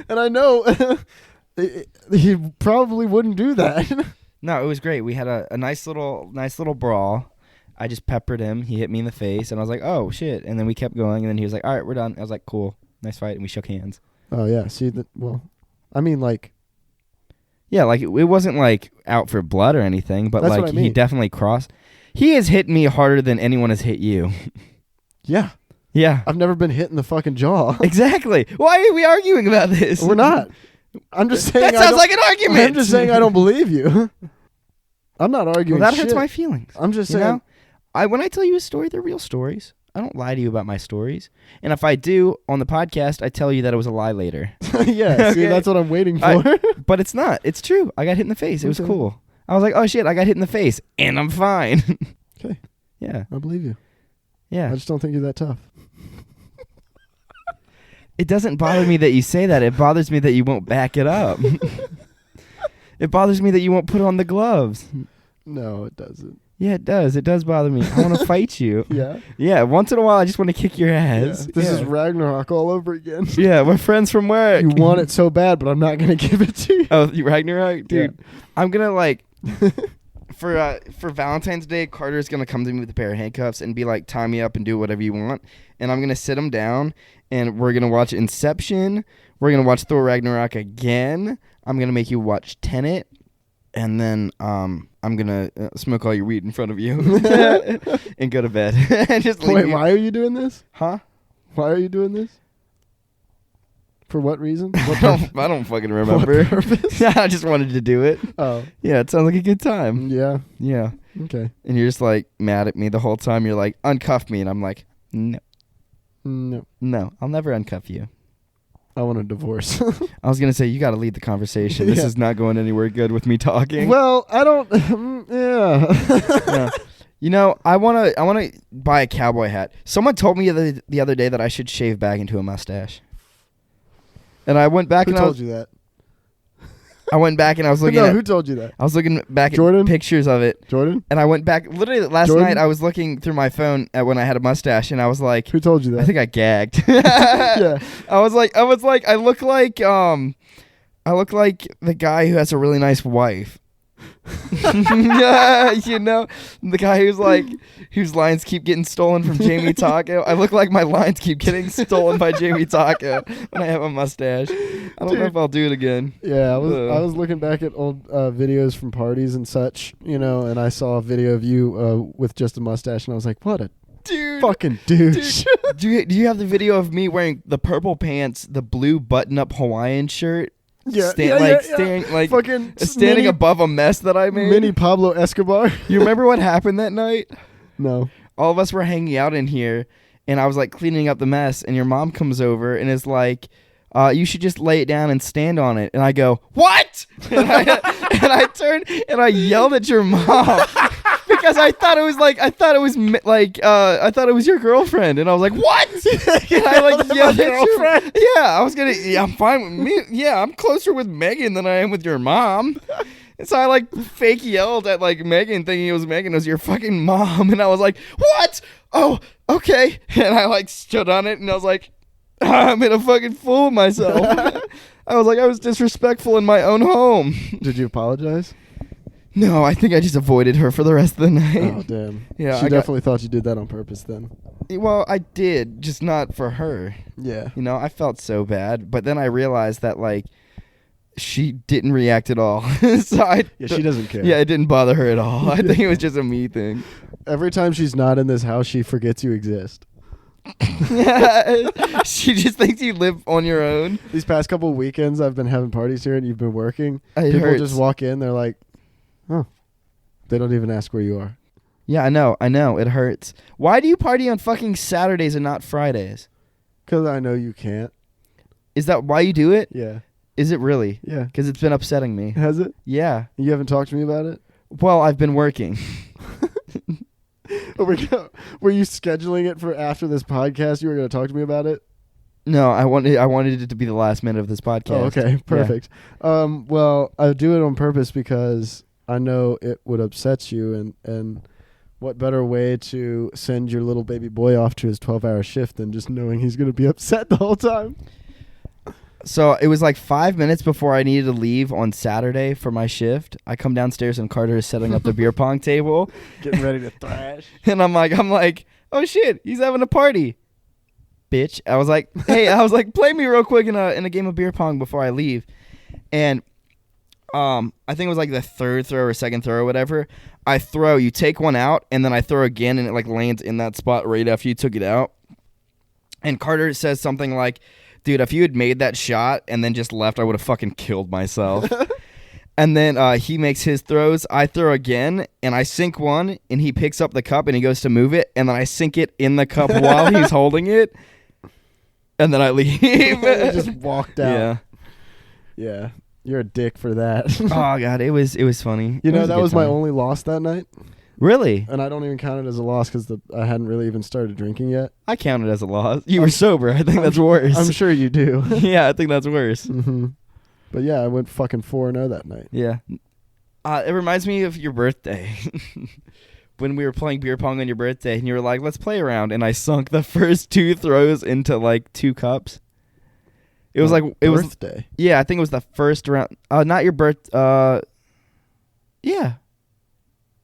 Speaker 1: And I know he probably wouldn't do that.
Speaker 2: No, it was great. We had a nice little brawl. I just peppered him. He hit me in the face, and I was like, "Oh shit!" And then we kept going, and then he was like, "All right, we're done." I was like, "Cool, nice fight," and we shook hands.
Speaker 1: Oh yeah. See that? Well, I mean, like,
Speaker 2: yeah, like it wasn't like out for blood or anything, but
Speaker 1: That's
Speaker 2: like
Speaker 1: what I mean.
Speaker 2: he definitely crossed. He has hit me harder than anyone has hit you.
Speaker 1: Yeah.
Speaker 2: Yeah.
Speaker 1: I've never been hit in the fucking jaw.
Speaker 2: Exactly. Why are we arguing about this?
Speaker 1: We're not. I'm just saying.
Speaker 2: That sounds like an argument.
Speaker 1: I'm just saying I don't believe you. I'm not arguing.
Speaker 2: Well, that
Speaker 1: shit.
Speaker 2: hurts my feelings.
Speaker 1: I'm just saying.
Speaker 2: When I tell you a story, they're real stories. I don't lie to you about my stories. And if I do on the podcast, I tell you that it was a lie later.
Speaker 1: Yeah. See,
Speaker 2: Okay.
Speaker 1: that's what I'm waiting for.
Speaker 2: But it's not. It's true. I got hit in the face. It was cool. I was like, oh shit, I got hit in the face, and I'm fine.
Speaker 1: Okay.
Speaker 2: Yeah.
Speaker 1: I believe you.
Speaker 2: Yeah.
Speaker 1: I just don't think you're that tough.
Speaker 2: It doesn't bother me that you say that. It bothers me that you won't back it up. It bothers me that you won't put on the gloves.
Speaker 1: No, it doesn't.
Speaker 2: Yeah, it does. It does bother me. I want to fight you.
Speaker 1: Yeah?
Speaker 2: Yeah, once in a while, I just want to kick your ass.
Speaker 1: Yeah. This is Ragnarok all over again.
Speaker 2: Yeah, we're friends from work.
Speaker 1: You want it so bad, but I'm not going to give it to you.
Speaker 2: Oh, Ragnarok? Dude, yeah. I'm going to, like, for Valentine's Day, Carter's gonna come to me with a pair of handcuffs and be like, tie me up and do whatever you want, and I'm gonna sit him down and we're gonna watch Inception. We're gonna watch Thor Ragnarok again. I'm gonna make you watch Tenet, and then I'm gonna smoke all your weed in front of you and go to bed. And just
Speaker 1: Wait, why are you doing this?
Speaker 2: Huh?
Speaker 1: Why are you doing this? For what reason?
Speaker 2: I don't fucking remember.
Speaker 1: What purpose?
Speaker 2: I just wanted to do it.
Speaker 1: Oh.
Speaker 2: Yeah, it sounds like a good time.
Speaker 1: Yeah.
Speaker 2: Yeah.
Speaker 1: Okay.
Speaker 2: And you're just like mad at me the whole time. You're like, uncuff me. And I'm like, no. No, I'll never uncuff you.
Speaker 1: I want a divorce.
Speaker 2: I was going to say, you got to lead the conversation. This is not going anywhere good with me talking.
Speaker 1: Well, I don't... yeah.
Speaker 2: You know, I want to buy a cowboy hat. Someone told me the other day that I should shave back into a mustache. And I went back
Speaker 1: Who
Speaker 2: and
Speaker 1: told you that?
Speaker 2: I went back and I was looking at...
Speaker 1: who told you that?
Speaker 2: I was looking back
Speaker 1: Jordan?
Speaker 2: at pictures of it.
Speaker 1: Jordan?
Speaker 2: And I went back... Literally, last
Speaker 1: Jordan?
Speaker 2: night, I was looking through my phone at when I had a mustache, and I was like...
Speaker 1: Who told you that?
Speaker 2: I think I gagged.
Speaker 1: Yeah.
Speaker 2: I was like... I look like the guy who has a really nice wife. You know, the guy whose lines keep getting stolen from Jamie Taco. I look like my lines keep getting stolen by Jamie Taco when I have a mustache. I don't know if I'll do it again.
Speaker 1: Yeah, I was looking back at old videos from parties and such, you know, and I saw a video of you with just a mustache, and I was like, what a fucking douche.
Speaker 2: Do you have the video of me wearing the purple pants, the blue button-up Hawaiian shirt?
Speaker 1: Yeah,
Speaker 2: Standing above a mess that I made.
Speaker 1: Mini Pablo Escobar.
Speaker 2: You remember what happened that night?
Speaker 1: No.
Speaker 2: All of us were hanging out in here, and I was like cleaning up the mess, and your mom comes over and is like, you should just lay it down and stand on it. And I go, what? And I turned and I yelled at your mom because I thought it was your girlfriend, and I was like, what? And I yelled at girlfriend. I'm fine with me. Yeah, I'm closer with Megan than I am with your mom. And so I fake yelled at Megan, thinking it was Megan. It was your fucking mom. And I was like, what? Oh, okay. And I stood on it, and I was like, I made a fucking fool of myself. I was like, I was disrespectful in my own home.
Speaker 1: Did you apologize?
Speaker 2: No, I think I just avoided her for the rest of the night.
Speaker 1: Oh, damn.
Speaker 2: Yeah,
Speaker 1: she definitely thought you did that on purpose then.
Speaker 2: Well, I did, just not for her.
Speaker 1: Yeah.
Speaker 2: You know, I felt so bad. But then I realized that, she didn't react at all. So
Speaker 1: she doesn't care.
Speaker 2: Yeah, it didn't bother her at all. I think it was just a me thing.
Speaker 1: Every time she's not in this house, she forgets you exist.
Speaker 2: She just thinks you live on your own.
Speaker 1: These past couple of weekends, I've been having parties here, and you've been working.
Speaker 2: People
Speaker 1: just walk in, they're like, oh. They don't even ask where you are.
Speaker 2: Yeah, I know. It hurts. Why do you party on fucking Saturdays and not Fridays?
Speaker 1: Because I know you can't.
Speaker 2: Is that why you do it?
Speaker 1: Yeah.
Speaker 2: Is it really?
Speaker 1: Yeah.
Speaker 2: Because it's been upsetting me.
Speaker 1: Has it?
Speaker 2: Yeah.
Speaker 1: You haven't talked to me about it?
Speaker 2: Well, I've been working.
Speaker 1: Were you scheduling it for after this podcast? You were going to talk to me about it?
Speaker 2: No, I wanted it to be the last minute of this podcast.
Speaker 1: Oh, okay. Perfect. Yeah. Well, I do it on purpose because I know it would upset you, and what better way to send your little baby boy off to his 12-hour shift than just knowing he's going to be upset the whole time?
Speaker 2: So it was 5 minutes before I needed to leave on Saturday for my shift. I come downstairs and Carter is setting up the beer pong table,
Speaker 1: getting ready to thrash.
Speaker 2: And I'm like, oh shit, he's having a party, bitch. I was like, hey, play me real quick in a game of beer pong before I leave. And I think it was the third throw or second throw or whatever. I throw, you take one out, and then I throw again, and it lands in that spot right after you took it out. And Carter says something like, dude, if you had made that shot and then just left, I would have fucking killed myself. And then he makes his throws. I throw again, and I sink one, and he picks up the cup, and he goes to move it, and then I sink it in the cup while he's holding it, and then I leave.
Speaker 1: Just walked out.
Speaker 2: Yeah.
Speaker 1: Yeah. You're a dick for that.
Speaker 2: Oh, God, it was funny.
Speaker 1: You know, that was my only loss that night.
Speaker 2: Really?
Speaker 1: And I don't even count it as a loss because I hadn't really even started drinking yet.
Speaker 2: I count it as a loss. You were sober. I think that's worse.
Speaker 1: I'm sure you do.
Speaker 2: Yeah, I think that's worse.
Speaker 1: Mm-hmm. But yeah, I went fucking 4-0 that night.
Speaker 2: Yeah. It reminds me of your birthday. When we were playing beer pong on your birthday, and you were like, let's play around. And I sunk the first 2 throws into 2 cups. It was it was
Speaker 1: birthday.
Speaker 2: Yeah, I think it was the first round. Not your birth. Yeah.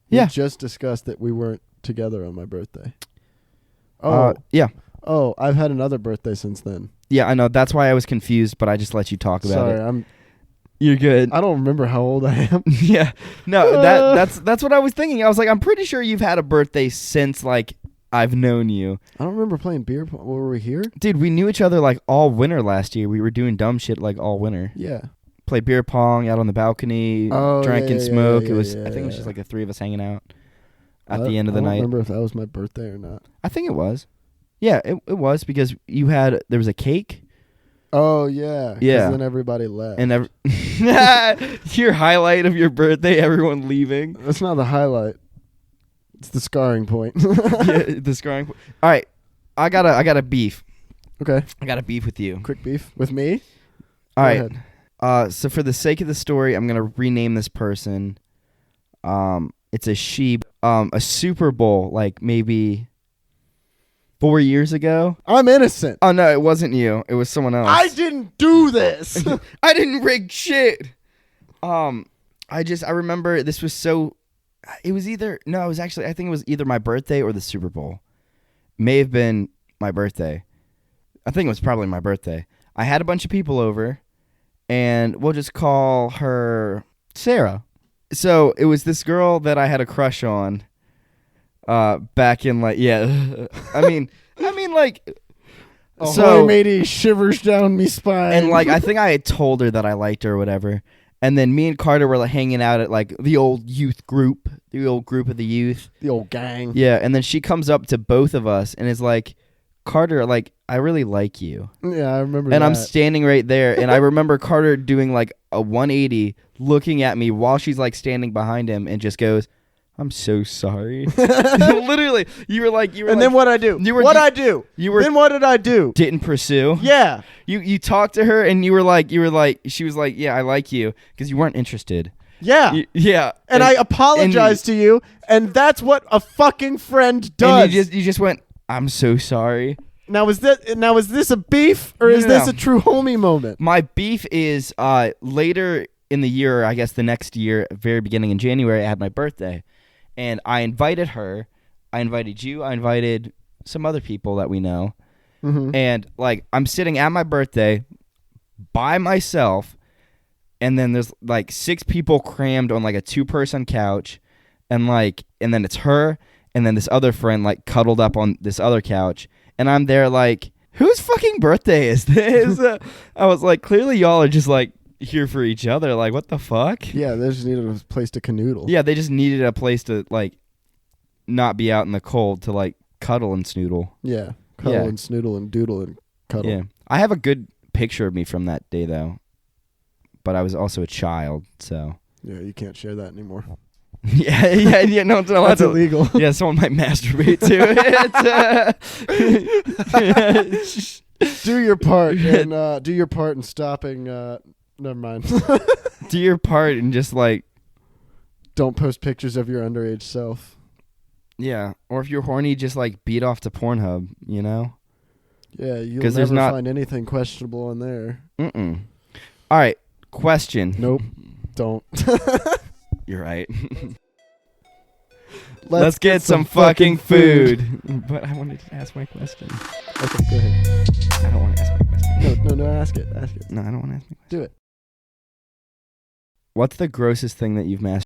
Speaker 1: We
Speaker 2: Yeah.
Speaker 1: just discussed that we weren't together on my birthday.
Speaker 2: Yeah.
Speaker 1: Oh, I've had another birthday since then.
Speaker 2: Yeah, I know. That's why I was confused, but I just let you talk about it.
Speaker 1: Sorry,
Speaker 2: You're good.
Speaker 1: I don't remember how old I am.
Speaker 2: Yeah. No, that's what I was thinking. I was like, I'm pretty sure you've had a birthday since like I've known you.
Speaker 1: I don't remember playing beer pong. Were we here?
Speaker 2: Dude, we knew each other like all winter last year. We were doing dumb shit like all winter.
Speaker 1: Yeah.
Speaker 2: Played beer pong out on the balcony, drank and smoked. I think it was just like the three of us hanging out at the end of the night.
Speaker 1: I don't remember if that was my birthday or not.
Speaker 2: I think it was. Yeah, it was because there was a cake.
Speaker 1: Oh, yeah. 'Cause then everybody left.
Speaker 2: And your highlight of your birthday, everyone leaving.
Speaker 1: That's not the highlight. It's the scarring point.
Speaker 2: Yeah, the scarring point. All right, I got a beef.
Speaker 1: Okay.
Speaker 2: I got a beef with you.
Speaker 1: Quick beef with me?
Speaker 2: All
Speaker 1: Go
Speaker 2: right.
Speaker 1: ahead.
Speaker 2: So for the sake of the story, I'm going to rename this person. It's a she. A Super Bowl, like maybe 4 years ago.
Speaker 1: I'm innocent.
Speaker 2: Oh, no, it wasn't you. It was someone else.
Speaker 1: I didn't do this.
Speaker 2: I didn't rig shit. I remember this was so... It was I think it was either my birthday or the Super Bowl. May have been my birthday. I think it was probably my birthday. I had a bunch of people over, and we'll just call her Sarah. So it was this girl that I had a crush on back in like, yeah. I mean like...
Speaker 1: So matey shivers down me spine.
Speaker 2: And like, I think I had told her that I liked her or whatever. And then me and Carter were like hanging out at like the old youth group, the old group of the youth.
Speaker 1: The old gang.
Speaker 2: Yeah, and then she comes up to both of us and is like, Carter, like, I really like you.
Speaker 1: Yeah, I remember
Speaker 2: and
Speaker 1: that.
Speaker 2: I'm standing right there, and I remember Carter doing like a 180, looking at me while she's like standing behind him and just goes, I'm so sorry. Literally, you were like,
Speaker 1: and then what'd I do? Then what did I do?
Speaker 2: Didn't pursue.
Speaker 1: Yeah.
Speaker 2: You talked to her and you were like, she was like, yeah, I like you, because you weren't interested.
Speaker 1: Yeah.
Speaker 2: Yeah.
Speaker 1: And I apologized to you, and that's what a fucking friend does.
Speaker 2: And you just went, I'm so sorry.
Speaker 1: Now is this a beef or is this a true homie moment?
Speaker 2: My beef is later in the year, I guess the next year, very beginning in January, I had my birthday. And I invited her, I invited you, I invited some other people that we know. Mm-hmm. And, like, I'm sitting at my birthday by myself, and then there's, like, 6 people crammed on, like, a 2-person couch. And then it's her, and then this other friend, like, cuddled up on this other couch. And I'm there, like, whose fucking birthday is this? I was like, clearly y'all are just, like, here for each other. Like, what the fuck?
Speaker 1: Yeah, they just needed a place to canoodle.
Speaker 2: Yeah, they just needed a place to like not be out in the cold to like cuddle and snoodle.
Speaker 1: Yeah, cuddle and snoodle and doodle and cuddle.
Speaker 2: Yeah, I have a good picture of me from that day though, but I was also a child, so
Speaker 1: yeah, you can't share that anymore.
Speaker 2: yeah. No,
Speaker 1: that's illegal.
Speaker 2: Yeah, someone might masturbate to it.
Speaker 1: Do your part and do your part in stopping. Never mind.
Speaker 2: Do your part and just like
Speaker 1: don't post pictures of your underage self.
Speaker 2: Yeah, or if you're horny, just like beat off to Pornhub, you know?
Speaker 1: Yeah, you'll never find anything questionable in there.
Speaker 2: Mm-mm. All right, question.
Speaker 1: Nope, don't.
Speaker 2: You're right. Let's get some fucking food. But I wanted to ask my question.
Speaker 1: Okay, go ahead.
Speaker 2: I don't want to ask my question.
Speaker 1: No, ask it.
Speaker 2: No, I don't want to ask my question.
Speaker 1: Do it.
Speaker 2: What's the grossest thing that you've masturbated?